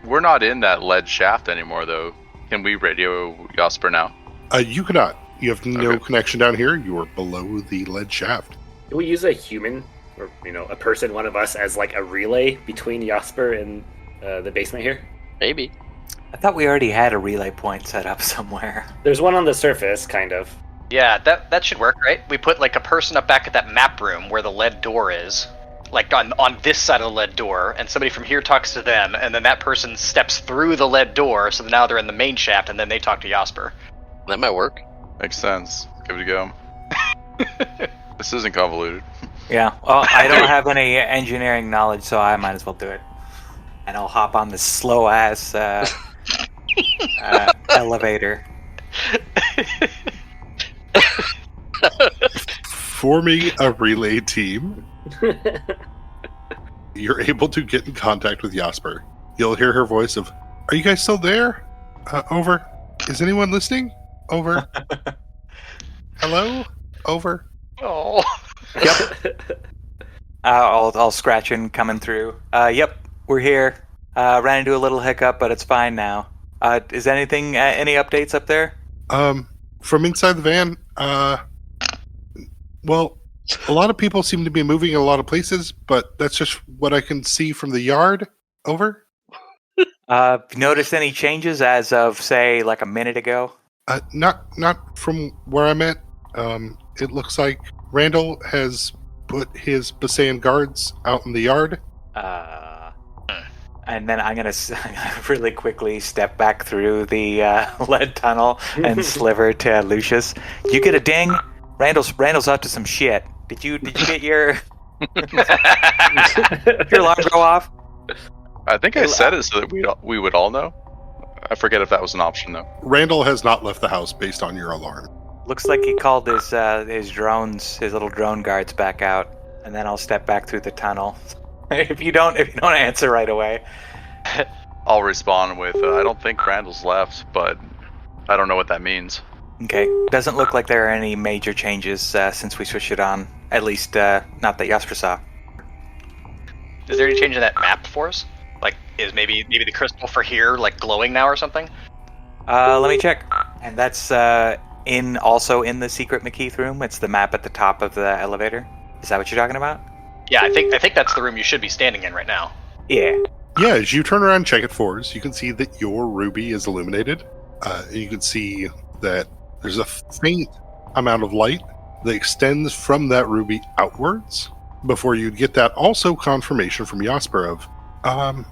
We're not in that lead shaft anymore, though. Can we radio Jasper now? You cannot. You have no Okay. connection down here. You are below the lead shaft. Can we use a human, or a person, one of us, as like a relay between Jasper and the basement here? Maybe. I thought we already had a relay point set up somewhere. There's one on the surface, kind of. Yeah, that should work, right? We put like a person up back at that map room where the lead door is, like on this side of the lead door, and somebody from here talks to them, and then that person steps through the lead door, so now they're in the main shaft, and then they talk to Jasper. That might work. Makes sense. Give it a go. This isn't convoluted. Yeah, well, I don't have any engineering knowledge, so I might as well do it. And I'll hop on this slow-ass elevator. Forming a relay team, you're able to get in contact with Jasper. You'll hear her voice of, "Are you guys still there? Over. Is anyone listening? Over. Hello? Over." Oh. Yep. I'll scratch in coming through. Yep, we're here. Ran into a little hiccup, but it's fine now. Is anything, any updates up there? From inside the van, well, a lot of people seem to be moving in a lot of places, but that's just what I can see from the yard. Over. Noticed any changes as of, say, like a minute ago? Not from where I'm at. It looks like Randall has put his Basan guards out in the yard. And then I'm gonna really quickly step back through the lead tunnel and sliver to Lucius. Did you get a ding? Randall's up to some shit. Did you get your your alarm go off? I think I said it so that we would all know. I forget if that was an option, though. Randall has not left the house based on your alarm. Looks like he called his drones, his little drone guards back out, and then I'll step back through the tunnel. If you don't answer right away. I'll respond with, I don't think Randall's left, but I don't know what that means. Okay. Doesn't look like there are any major changes since we switched it on. At least, not that Jasper saw. Is there any change in that map for us? Like, is maybe the crystal for here like glowing now or something? Let me check. And that's also in the secret McKeith room. It's the map at the top of the elevator. Is that what you're talking about? Yeah, I think that's the room you should be standing in right now. Yeah. Yeah, as you turn around and check it for us, you can see that your ruby is illuminated. You can see that there's a faint amount of light that extends from that ruby outwards. Before you get that also confirmation from Jasper of, are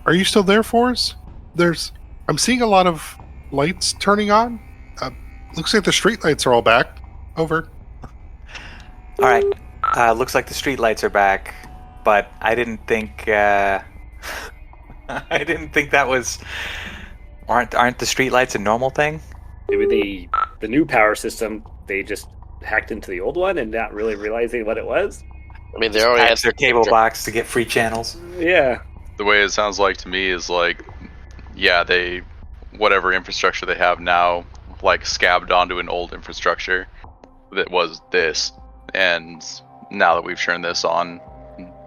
you still there for us? I'm seeing a lot of lights turning on. Looks like the street lights are all back. Over. All right. Looks like the streetlights are back, but I didn't think. I didn't think that was. Aren't the streetlights a normal thing? Maybe the new power system, they just hacked into the old one and not really realizing what it was. I mean, they already had Their cable box to get free channels. Yeah. The way it sounds like to me is like, yeah, they, whatever infrastructure they have now, like scabbed onto an old infrastructure that was this, and now that we've turned this on,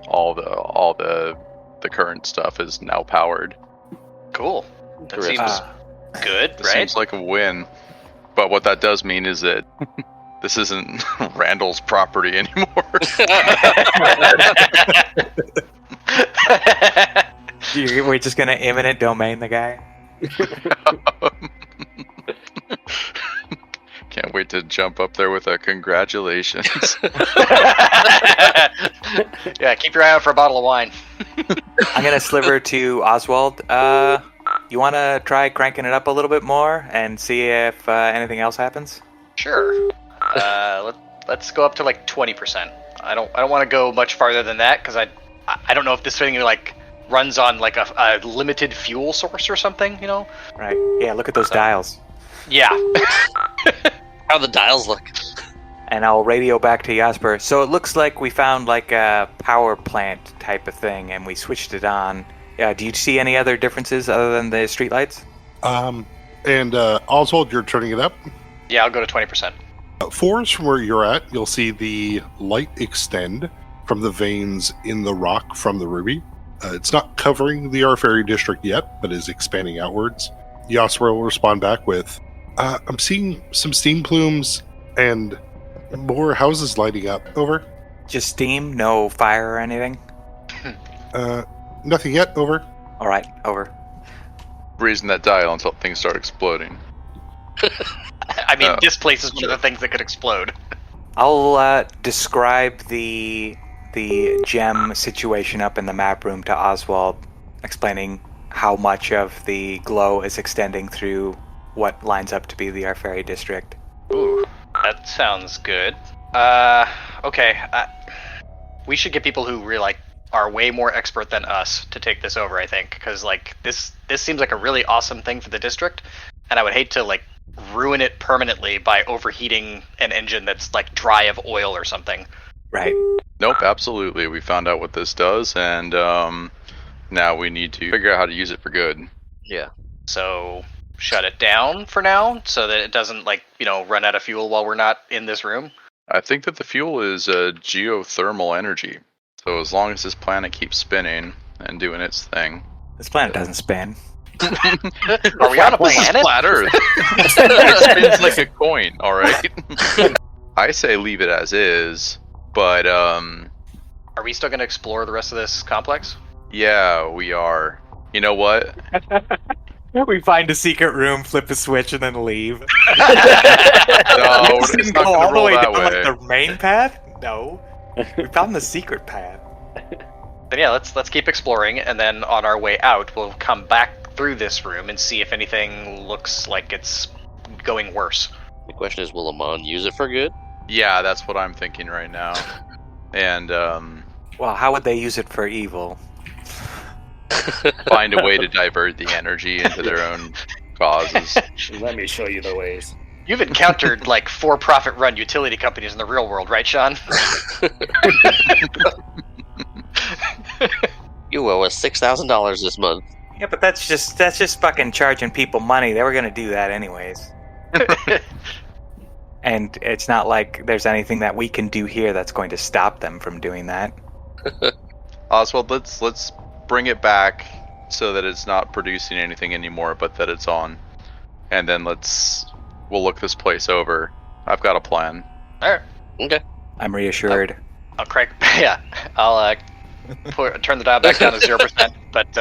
all the current stuff is now powered. Cool. That Terrific. seems good, It right? seems like a win, but what that does mean is that this isn't Randall's property anymore. We're just gonna eminent domain the guy. Can't wait to jump up there with a congratulations. Yeah, keep your eye out for a bottle of wine. I'm gonna sliver to Oswald. You want to try cranking it up a little bit more and see if anything else happens? Sure. Let's go up to like 20%. I don't want to go much farther than that because I don't know if this thing like runs on like a limited fuel source or something. You know? Right. Yeah. Look at those dials. Yeah. How the dials look. And I'll radio back to Jasper. So it looks like we found like a power plant type of thing, and we switched it on. Do you see any other differences other than the streetlights? And Oswald, you're turning it up. Yeah, I'll go to 20%. Forrest, from where you're at, you'll see the light extend from the veins in the rock from the ruby. It's not covering the Arfairy district yet, but is expanding outwards. Jasper will respond back with, I'm seeing some steam plumes and more houses lighting up. Over. Just steam, no fire or anything? Nothing yet. Over. All right, over. Raising that dial until things start exploding. I mean, this place is one of the things that could explode. I'll describe the gem situation up in the map room to Oswald, explaining how much of the glow is extending through what lines up to be the Arfairy district. Ooh, that sounds good. Okay. We should get people who really are way more expert than us to take this over, I think, because like this seems like a really awesome thing for the district, and I would hate to like ruin it permanently by overheating an engine that's like dry of oil or something. Right. Nope, absolutely. We found out what this does, and now we need to figure out how to use it for good. Yeah. So shut it down for now so that it doesn't run out of fuel while we're not in this room. I think that the fuel is geothermal energy. So as long as this planet keeps spinning and doing its thing. This planet doesn't spin. Are we on a This is planet? flat Earth. It spins like a coin, alright? I say leave it as is, but Are we still going to explore the rest of this complex? yeah, we are. You know what? We find a secret room, flip a switch, and then leave. No, it's not going to roll that way. Like the main path? No. We found the secret path. Then yeah, let's keep exploring, and then on our way out, we'll come back through this room and see if anything looks like it's going worse. The question is, will Amon use it for good? Yeah, that's what I'm thinking right now. And Well, how would they use it for evil? find a way to divert the energy into their own causes. Let me show you the ways. You've encountered like for-profit run utility companies in the real world, right, Sean? You owe us $6,000 this month. Yeah, but that's just fucking charging people money. They were gonna do that anyways. And it's not like there's anything that we can do here that's going to stop them from doing that. Oswald, let's bring it back so that it's not producing anything anymore, but that it's on. And then we'll look this place over. I've got a plan. All right, Okay. I'm reassured. I'll crank. Yeah, I'll turn the dial back down to 0%, but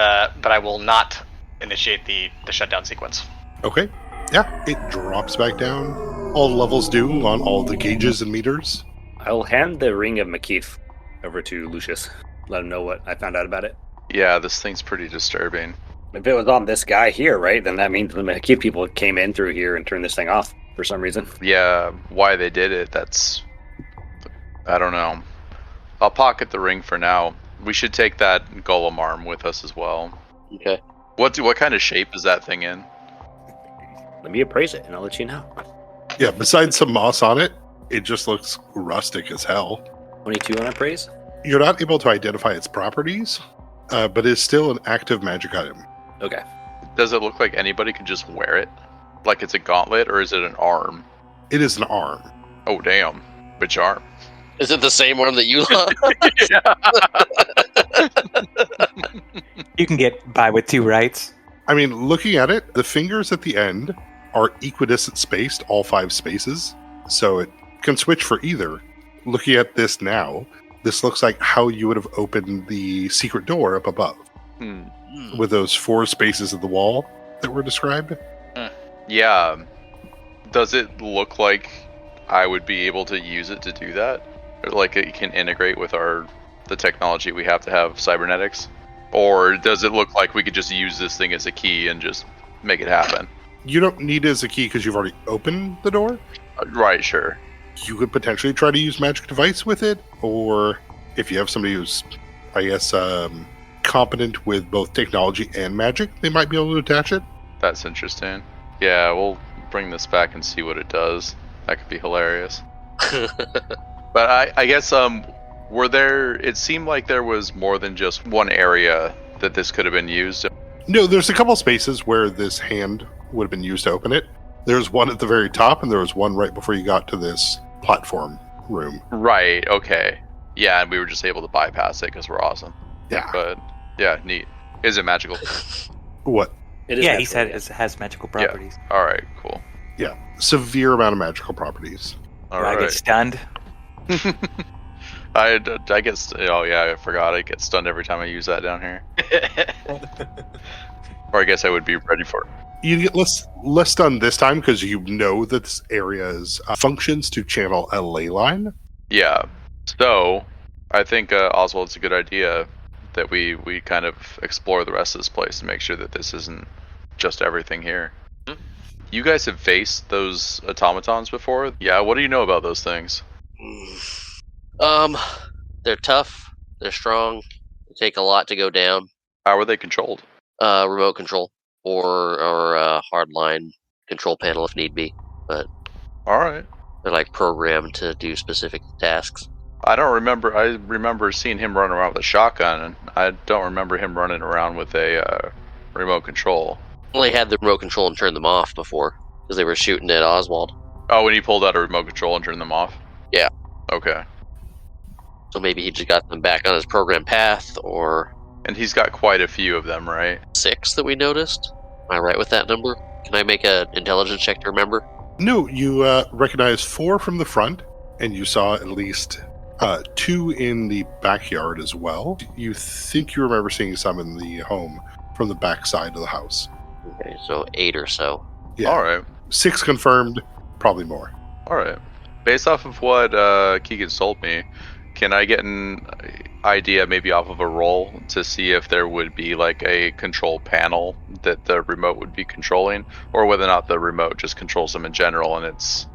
I will not initiate the shutdown sequence. Okay. Yeah, it drops back down. All the levels do on all the gauges and meters. I'll hand the ring of McKeith over to Lucius. Let him know what I found out about it. Yeah, this thing's pretty disturbing. If it was on this guy here, right, then that means the McKeith people came in through here and turned this thing off. for some reason. Yeah, why they did it, I don't know. I'll pocket the ring for now. We should take that golem arm with us as well. Okay. What kind of shape is that thing in? Let me appraise it, and I'll let you know. Yeah, besides some moss on it, it just looks rustic as hell. 22 on appraise? You're not able to identify its properties, but it's still an active magic item. Okay. Does it look like anybody can just wear it? Like it's a gauntlet, or is it an arm? It is an arm. Oh, damn. Which arm? Is it the same arm that you lost? You can get by with 2 rights. I mean, looking at it, the fingers at the end are equidistant spaced, all 5 spaces, so it can switch for either. Looking at this now, this looks like how you would have opened the secret door up above, with those 4 spaces of the wall that were described. Yeah. Does it look like I would be able to use it to do that? Or like it can integrate with the technology we have to have cybernetics? Or does it look like we could just use this thing as a key and just make it happen? You don't need it as a key because you've already opened the door. Right, sure. You could potentially try to use magic device with it, or if you have somebody who's, I guess, competent with both technology and magic, they might be able to attach it. That's interesting. Yeah, we'll bring this back and see what it does. That could be hilarious. But I guess it seemed like there was more than just one area that this could have been used. No, there's a couple spaces where this hand would have been used to open it. There's one at the very top, and there was one right before you got to this platform room. Right, okay. Yeah, and we were just able to bypass it because we're awesome. Yeah. But, yeah, neat. Is it magical? What? It is Yeah, natural, he said yeah. it has magical properties. Alright, cool. Yeah. Severe amount of magical properties. I Alright. get stunned. I get... Oh, yeah, I forgot. I get stunned every time I use that down here. Or I guess I would be ready for it. You get less stun this time because you know that this area's functions to channel a ley line. Yeah. So, I think, Oswald, it's a good idea that we kind of explore the rest of this place and make sure that this isn't just everything here. You guys have faced those automatons before? Yeah, what do you know about those things? They're tough. They're strong. They take a lot to go down. How are they controlled? Remote control or a hardline control panel if need be. But Alright. they're like programmed to do specific tasks. I remember seeing him run around with a shotgun, and I don't remember him running around with a remote control. Only had the remote control and turned them off before because they were shooting at Oswald. Oh, when he pulled out a remote control and turned them off? Yeah. Okay. So maybe he just got them back on his program path, or And he's got quite a few of them, right? 6 that we noticed. Am I right with that number? Can I make an intelligence check to remember? No, you recognize 4 from the front, and you saw at least 2 in the backyard as well. You think you remember seeing some in the home from the back side of the house. Okay, so 8 or so. Yeah. Alright. 6 confirmed, probably more. Alright. Based off of what Keegan told me, can I get an idea maybe off of a roll to see if there would be like a control panel that the remote would be controlling, or whether or not the remote just controls them in general and it's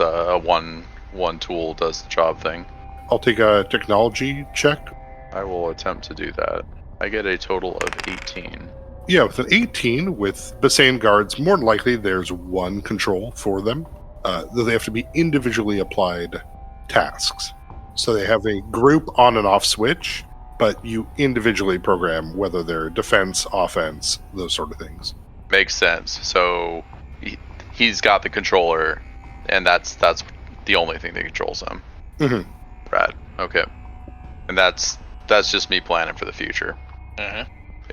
a one tool does the job thing? I'll take a technology check. I will attempt to do that. I get a total of 18. Yeah, with an 18 with the same guards, more than likely there's one control for them. Though they have to be individually applied tasks. So they have a group on and off switch, but you individually program whether they're defense, offense, those sort of things. Makes sense. So he's got the controller, and that's the only thing that controls him. Mm-hmm. Rad. Okay. And that's just me planning for the future. Mhm.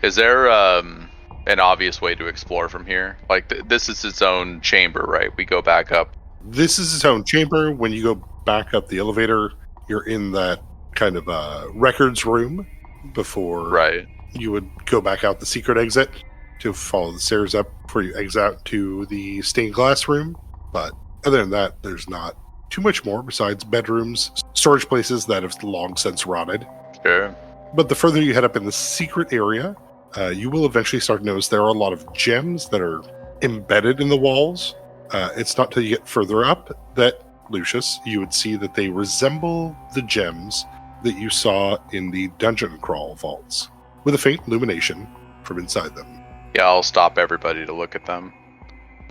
Is there an obvious way to explore from here? Like this is its own chamber, right? We go back up. This is its own chamber. When you go back up the elevator, you're in that kind of records room before Right. you would go back out the secret exit to follow the stairs up before you exit out to the stained glass room. But other than that, there's not too much more besides bedrooms, storage places that have long since rotted. Sure. But the further you head up in the secret area, you will eventually start to notice there are a lot of gems that are embedded in the walls. It's not till you get further up that, Lucius, you would see that they resemble the gems that you saw in the dungeon crawl vaults, with a faint illumination from inside them. Yeah, I'll stop everybody to look at them.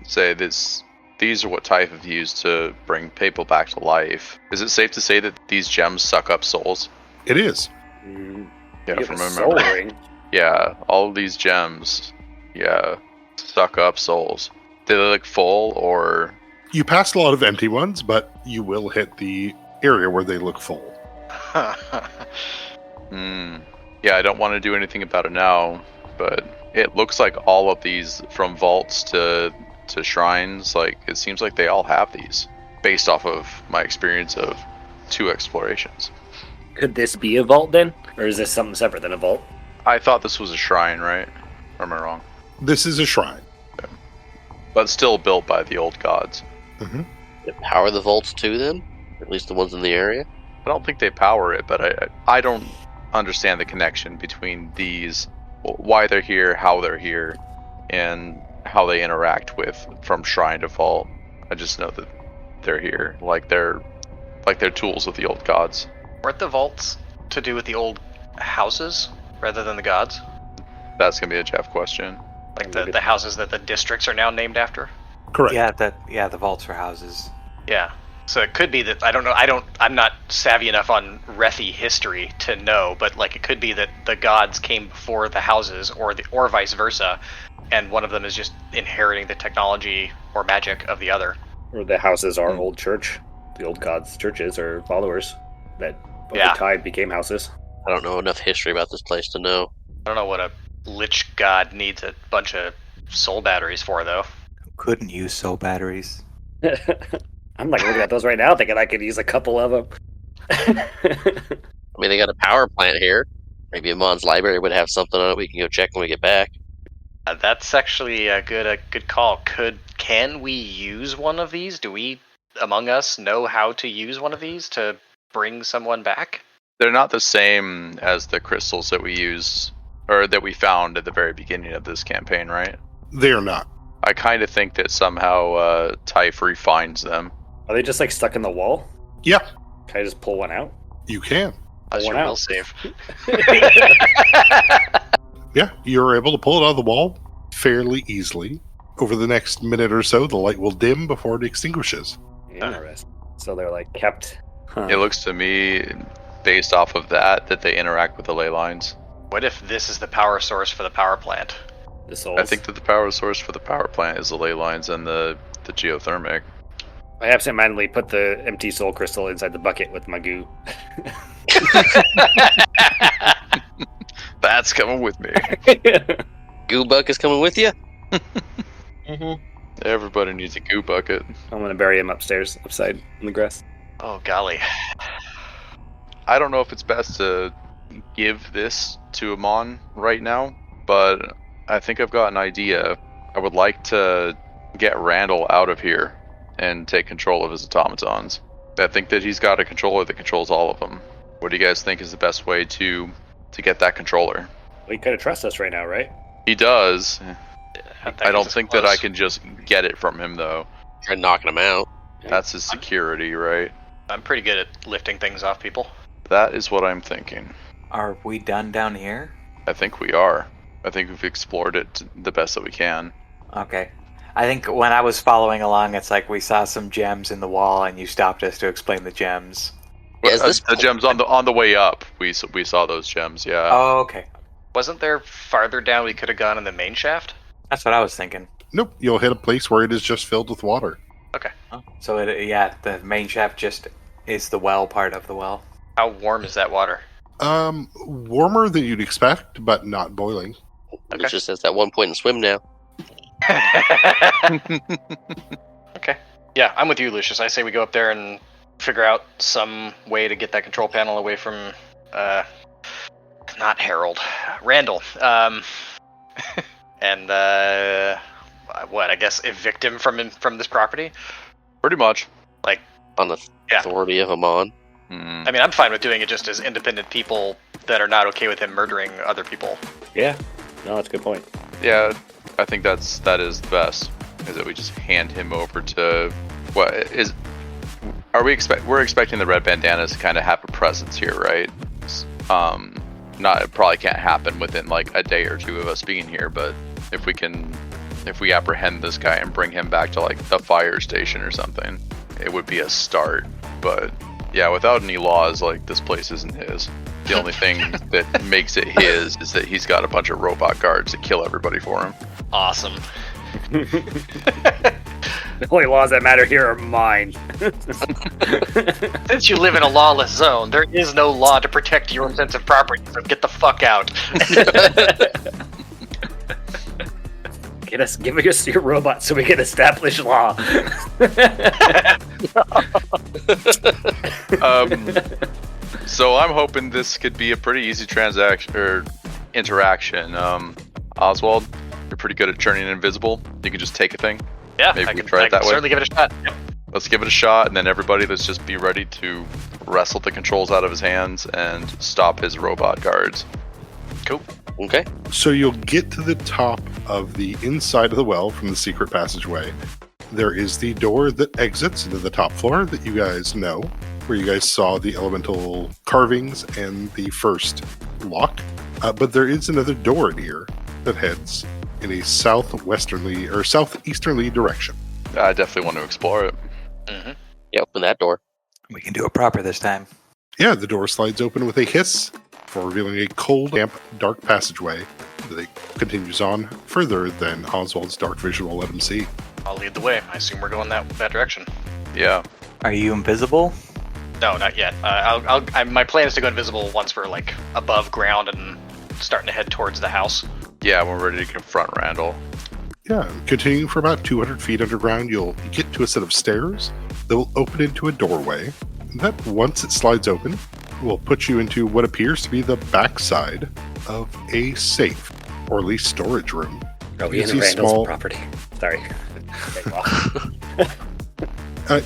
Say these are what Typh have used to bring people back to life. Is it safe to say that these gems suck up souls? It is. Yeah, You from have a soul remember. ring. Yeah, all of these gems, suck up souls. Do they look full or? You passed a lot of empty ones, but you will hit the area where they look full. Yeah, I don't want to do anything about it now, but it looks like all of these, from vaults to shrines, like it seems like they all have these, based off of my experience of 2 explorations. Could this be a vault then? Or is this something separate than a vault? I thought this was a shrine, right? Or am I wrong? This is a shrine. But still built by the old gods. They power the vaults too, then? At least the ones in the area? I don't think they power it, but I don't understand the connection between these, why they're here, how they're here, and how they interact with from shrine to vault. I just know that they're here, like they're tools of the old gods. Weren't the vaults to do with the old houses rather than the gods? That's gonna be a Jeff question. Like the houses that the districts are now named after? Correct. Yeah, the vaults for houses. Yeah. So it could be that, I don't know, I'm not savvy enough on Rethi history to know, but like it could be that the gods came before the houses or vice versa, and one of them is just inheriting the technology or magic of the other. Or the houses are old church. The old gods' churches or followers that over Yeah. time became houses. I don't know enough history about this place to know. I don't know what a lich god needs a bunch of soul batteries for, though. Couldn't use soul batteries. I'm like looking at those right now thinking I could use a couple of them. I mean, they got a power plant here. Maybe Amon's library would have something on it. We can go check when we get back. That's actually a good call. Can we use one of these? Do we, among us, know how to use one of these to bring someone back? They're not the same as the crystals that we use, or that we found at the very beginning of this campaign, right? They are not. I kind of think that somehow Typh refines them. Are they just like stuck in the wall? Yeah, Can I just pull one out? you can. That's one your will out. save. Yeah, you're able to pull it out of the wall fairly easily. Over the next minute or so, the light will dim before it extinguishes. Interesting. So they're like kept. It looks to me, based off of that they interact with the ley lines. What if this is the power source for the power plant? The souls. I think that the power source for the power plant is the ley lines and the geothermic. I absentmindedly put the empty soul crystal inside the bucket with my goo. That's coming with me. Goo Buck is coming with you? Everybody needs a goo bucket. I'm gonna bury him upstairs, upside in the grass. Oh, golly. I don't know if it's best to give this to Amon right now, but I think I've got an idea. I would like to get Randall out of here and take control of his automatons. I think that he's got a controller that controls all of them. What do you guys think is the best way to get that controller? Well, he could have trust us right now, right? He does. That I don't gets think close. that I can just get it from him, though. Try knocking him out. That's his security, right? I'm pretty good at lifting things off people. That is what I'm thinking. Are we done down here? I think we are. I think we've explored it the best that we can. Okay. I think when I was following along, it's like we saw some gems in the wall, and you stopped us to explain the gems. Yeah, is this The gems on the way up, we saw those gems, yeah. Oh, okay. Wasn't there farther down we could have gone in the main shaft? That's what I was thinking. Nope, you'll hit a place where it is just filled with water. Okay. Oh, so the main shaft just is the well part of the well. How warm is that water? Warmer than you'd expect, but not boiling. Okay. It's just at that one point in swim now. Okay. Yeah, I'm with you, Lucius. I say we go up there and figure out some way to get that control panel away from, not Harold, Randall. And, I guess evict him from this property? Pretty much. On the Yeah. authority of Amon. I mean, I'm fine with doing it just as independent people that are not okay with him murdering other people. Yeah. No, that's a good point. Yeah, I think that is the best. is that we just hand him over to what is? We're expecting the red bandanas to kind of have a presence here, right? It probably can't happen within like a day or two of us being here, but if we apprehend this guy and bring him back to like the fire station or something, it would be a start. But yeah, without any laws, like this place isn't his. The only thing that makes it his is that he's got a bunch of robot guards that kill everybody for him. Awesome. The only laws that matter here are mine. Since you live in a lawless zone, there is no law to protect your sense of property, so get the fuck out. Give us your robot so we can establish law. So I'm hoping this could be a pretty easy transaction or interaction. Oswald, you're pretty good at turning invisible. You can just take a thing. Yeah, Maybe I we can, try it I can that way. certainly give it a shot. Yep. Let's give it a shot, and then everybody, let's just be ready to wrestle the controls out of his hands and stop his robot guards. Cool. Okay. So you'll get to the top of the inside of the well from the secret passageway. There is the door that exits into the top floor that you guys know, where you guys saw the elemental carvings and the first lock. But there is another door in here that heads in a southwesterly or southeasterly direction. I definitely want to explore it. Mm-hmm. Yeah, open that door. We can do it proper this time. Yeah, the door slides open with a hiss, for revealing a cold, damp, dark passageway that continues on further than Oswald's dark vision will let him see. I'll lead the way. I assume we're going that direction. Yeah. Are you invisible? No, not yet. My plan is to go invisible once we're like above ground and starting to head towards the house. Yeah, we're ready to confront Randall. Yeah, continuing for about 200 feet underground, you'll get to a set of stairs that will open into a doorway. That, once it slides open, will put you into what appears to be the backside of a safe, or at least storage room. Oh, You in see Randall's small- property. Sorry.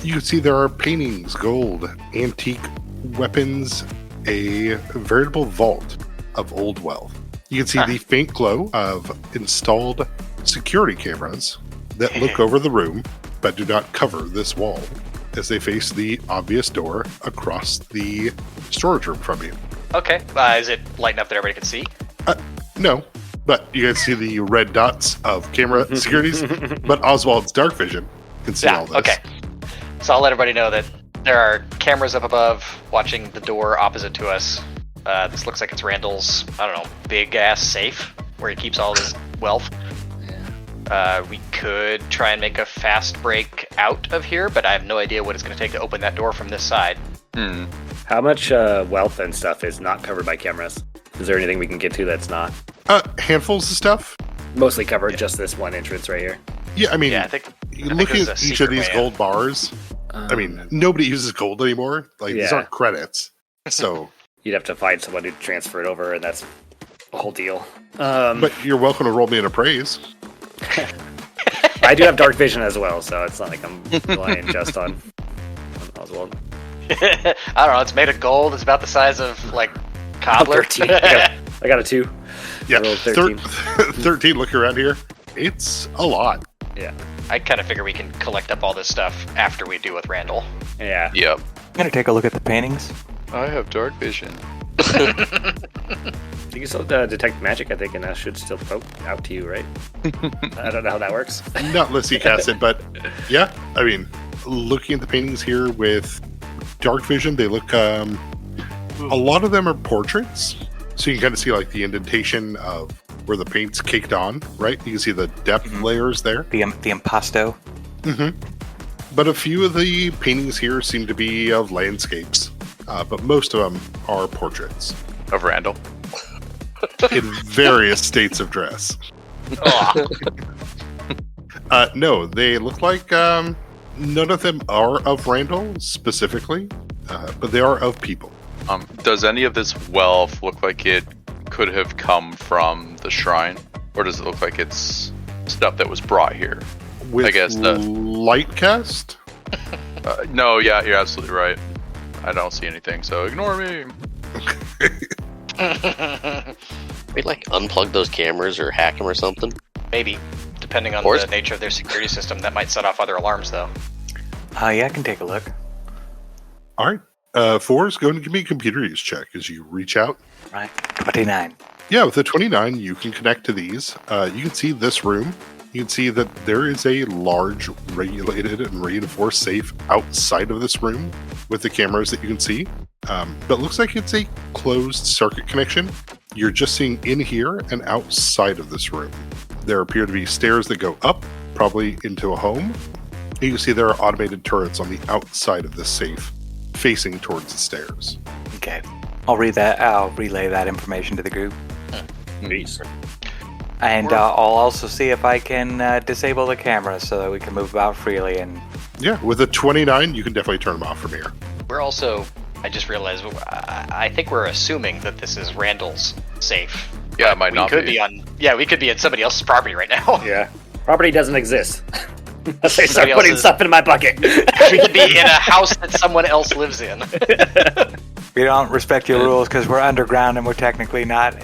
You can see there are paintings, gold, antique weapons, a veritable vault of old wealth. You can see the faint glow of installed security cameras that look over the room but do not cover this wall as they face the obvious door across the storage room from you. Okay. Is it lighting up that everybody can see? No, but you guys see the red dots of camera securities, but Oswald's dark vision can see all this. Okay. So I'll let everybody know that there are cameras up above watching the door opposite to us. This looks like it's Randall's, I don't know, big ass safe where he keeps all his wealth. We could try and make a fast break out of here, but I have no idea what it's going to take to open that door from this side. How much wealth and stuff is not covered by cameras? Is there anything we can get to that's not? Handfuls of stuff. Mostly covered, just this one entrance right here. Yeah, I mean, Yeah, I think looking there's at a each of secret these way in. gold bars, I mean, nobody uses gold anymore. Like, these Yeah. aren't credits. So, You'd have to find someone to transfer it over, and that's a whole deal. but you're welcome to roll me an appraise. I do have dark vision as well, so it's not like I'm relying just on Oswald. I don't know. It's made of gold. It's about the size of like cobbler. 13. I got a 2. Yeah, I rolled 13. 13, look around here. It's a lot. Yeah. I kind of figure we can collect up all this stuff after we do with Randall. Yeah. Yep. I'm gonna take a look at the paintings. I have dark vision. You can still detect magic, I think, and that should still poke out to you, right? I don't know how that works. Not unless you cast it, but yeah, I mean, looking at the paintings here with dark vision, they look, a lot of them are portraits. So you can kind of see like the indentation of where the paint's caked on, right? You can see the depth layers there. The impasto. But a few of the paintings here seem to be of landscapes, but most of them are portraits Of Randall. in various states of dress. Oh, No, they look like none of them are of Randall specifically, but they are of people. Does any of this wealth look like it could have come from the shrine? Or does it look like it's stuff that was brought here? With I guess the- light cast? No, yeah, you're absolutely right. I don't see anything, so ignore me. We'd like unplug those cameras or hack them or something. maybe. Depending on course. the nature of their security system, that might set off other alarms, though. Yeah, I can take a look. All right. Forrest, go and give me a computer use check as you reach out. Right, 29. Yeah, with the 29, you can connect to these. You can see this room. You can see that there is a large, regulated and reinforced safe outside of this room with the cameras that you can see. But it looks like it's a closed circuit connection. You're just seeing in here and outside of this room. There appear to be stairs that go up, probably into a home. And you can see there are automated turrets on the outside of this safe, facing towards the stairs. Okay. I'll relay that information to the group. Please. And I'll also see if I can disable the cameras so that we can move about freely. And Yeah, with a 29, you can definitely turn them off from here. We're also, I just realized, I think we're assuming that this is Randall's safe. Yeah, it might We not could be. be on, we could be at somebody else's property right now. Yeah. Property doesn't exist. Unless they start Somebody putting else's- stuff in my bucket. We could be in a house that someone else lives in. we don't respect your rules because we're underground and we're technically not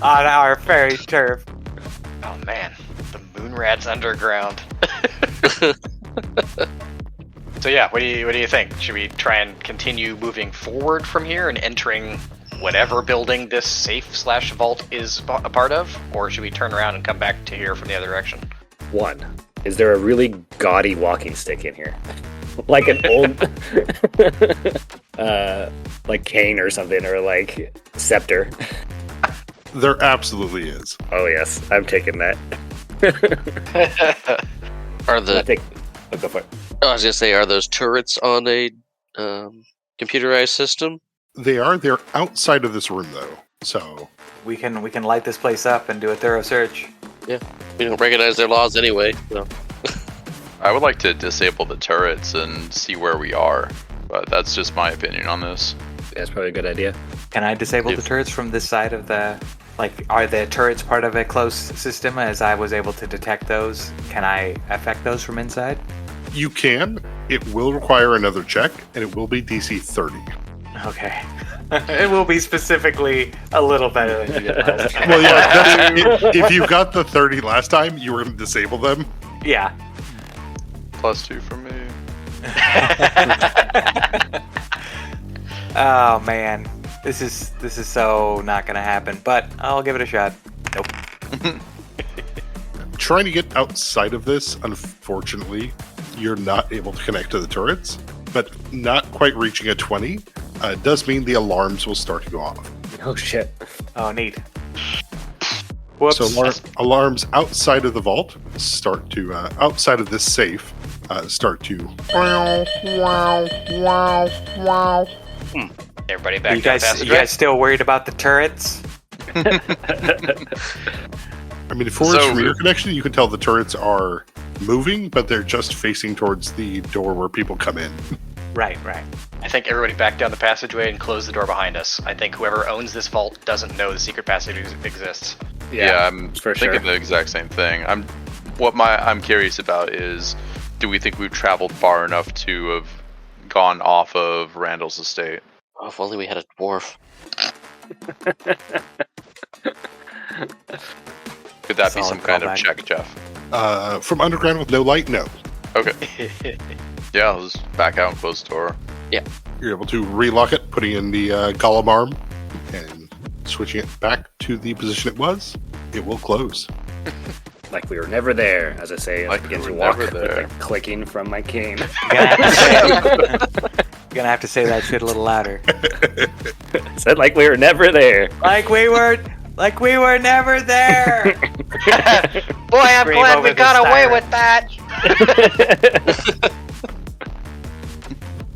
on our fairy turf. Oh man, the moon rat's underground. So yeah, what do you think? Should we try and continue moving forward from here and entering whatever building this safe/vault is a part of, or should we turn around and come back to here from the other direction? One, is there a really gaudy walking stick in here? Like an old, like cane or something, or like scepter. There absolutely is. Oh yes, I'm taking that. Are I the think. I'll go for it. I was gonna say, are those turrets on a computerized system? They're outside of this room though. So We can light this place up and do a thorough search. We don't recognize their laws anyway. So. I would like to disable the turrets and see where we are, but that's just my opinion on this. That's probably a good idea. Can I disable the turrets from this side of the... Like, are the turrets part of a closed system as I was able to detect those? Can I affect those from inside? you can. It will require another check, and it will be DC 30. Okay. It will be specifically a little better than you did last time. Well, yeah, if you got the 30 last time, you were going to disable them. Yeah. +2 for me. Oh man, this is so not gonna happen. But I'll give it a shot. Nope. Trying to get outside of this, unfortunately, you're not able to connect to the turrets, but not quite reaching a 20 does mean the alarms will start to go off. Oh shit. Oh, neat. Whoops. So alarms outside of the vault start to, outside of this safe, start to... Everybody back you down guys, passage, you guys still worried about the turrets? I mean, for So- from your connection, you can tell the turrets are moving, but they're just facing towards the door where people come in. Right. I think everybody back down the passageway and close the door behind us. I think whoever owns this vault doesn't know the secret passage exists. Yeah, I'm for thinking sure. the exact same thing. I'm curious about is, do we think we've traveled far enough to have gone off of Randall's estate? Oh, if only we had a dwarf. Could that be Solid some kind of callback. check, Jeff? From underground with no light, no. Okay. Yeah, I'll just back out and close the door. You're able to relock it, putting in the golem arm, and switching it back to the position it was. It will close. Like we were never there, as I say, as Like I begin we to were walk never with there. the clicking from my cane. You're gonna have to say that shit a little louder. Said like we were never there. Like we were never there. Boy, I'm Scream glad over we the got away siren. with that.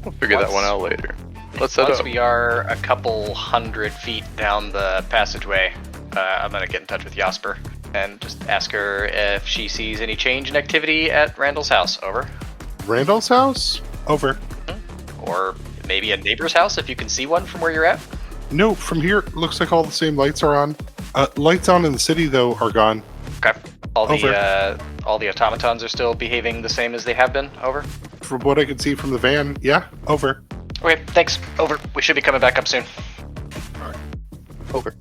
We'll figure that one out later. Let's set Once up. we are a couple 100 feet down the passageway, I'm gonna get in touch with Jasper and just ask her if she sees any change in activity at Randall's house. Over. Randall's house? Over. Or maybe a neighbor's house if you can see one from where you're at. No, from here, it looks like all the same lights are on. Lights on in the city, though, are gone. Okay. All Over. the automatons are still behaving the same as they have been. Over. From what I can see from the van, yeah, over. Okay, thanks. Over. We should be coming back up soon. Over.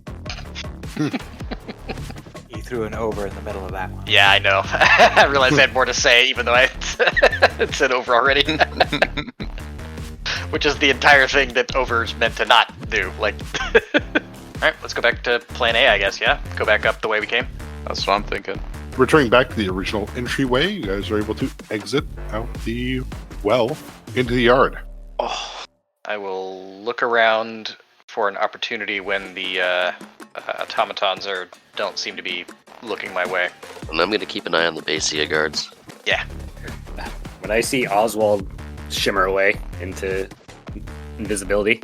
He threw an over in the middle of that one. Yeah, I know. I realized I had more to say, even though I had said over already. Which is the entire thing that over's meant to not do. Like, alright, let's go back to plan A, I guess, yeah? Go back up the way we came. That's what I'm thinking. Returning back to the original entryway, you guys are able to exit out the well into the yard. Oh, I will look around for an opportunity when the automatons don't seem to be looking my way. And I'm going to keep an eye on the Basia guards. Yeah. When I see Oswald shimmer away into invisibility,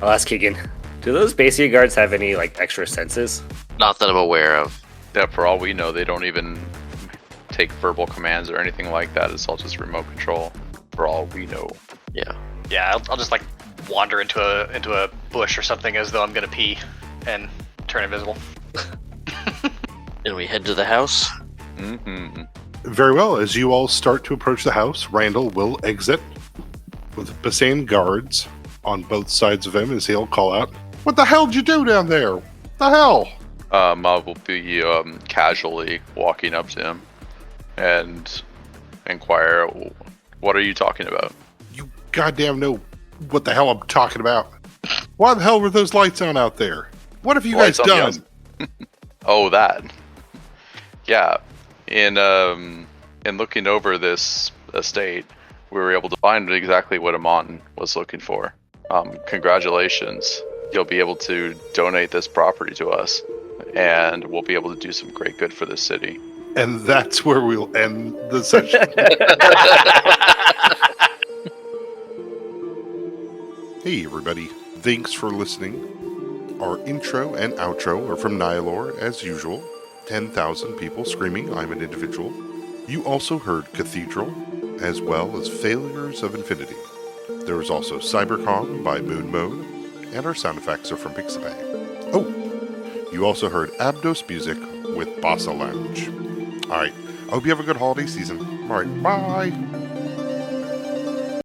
I'll ask Keegan, do those Basia guards have any, like, extra senses? Not that I'm aware of. Yeah, for all we know, they don't even take verbal commands or anything like that. It's all just remote control. For all we know. Yeah. Yeah, I'll just like wander into a bush or something as though I'm gonna pee and turn invisible. And we head to the house. Mm-hmm. Very well. As you all start to approach the house, Randall will exit with the same guards on both sides of him as he'll call out, "What the hell did you do down there? What the hell?" I will be casually walking up to him and inquire, "What are you talking about?" You goddamn know what the hell I'm talking about. Why the hell were those lights on out there? What have you Lights guys on the done? Oh, that. Yeah. In looking over this estate, we were able to find exactly what Amon was looking for. Congratulations. You'll be able to donate this property to us, and we'll be able to do some great good for this city. And that's where we'll end the session. Hey everybody, thanks for listening. Our intro and outro are from Nihilor, as usual. 10,000 people screaming, "I'm an individual." You also heard Cathedral, as well as Failures of Infinity. There was also Cybercom by Moon Mode, and our sound effects are from Pixabay. Oh, you also heard Abdos music with Bossa Lounge. Alright, I hope you have a good holiday season. Alright, bye!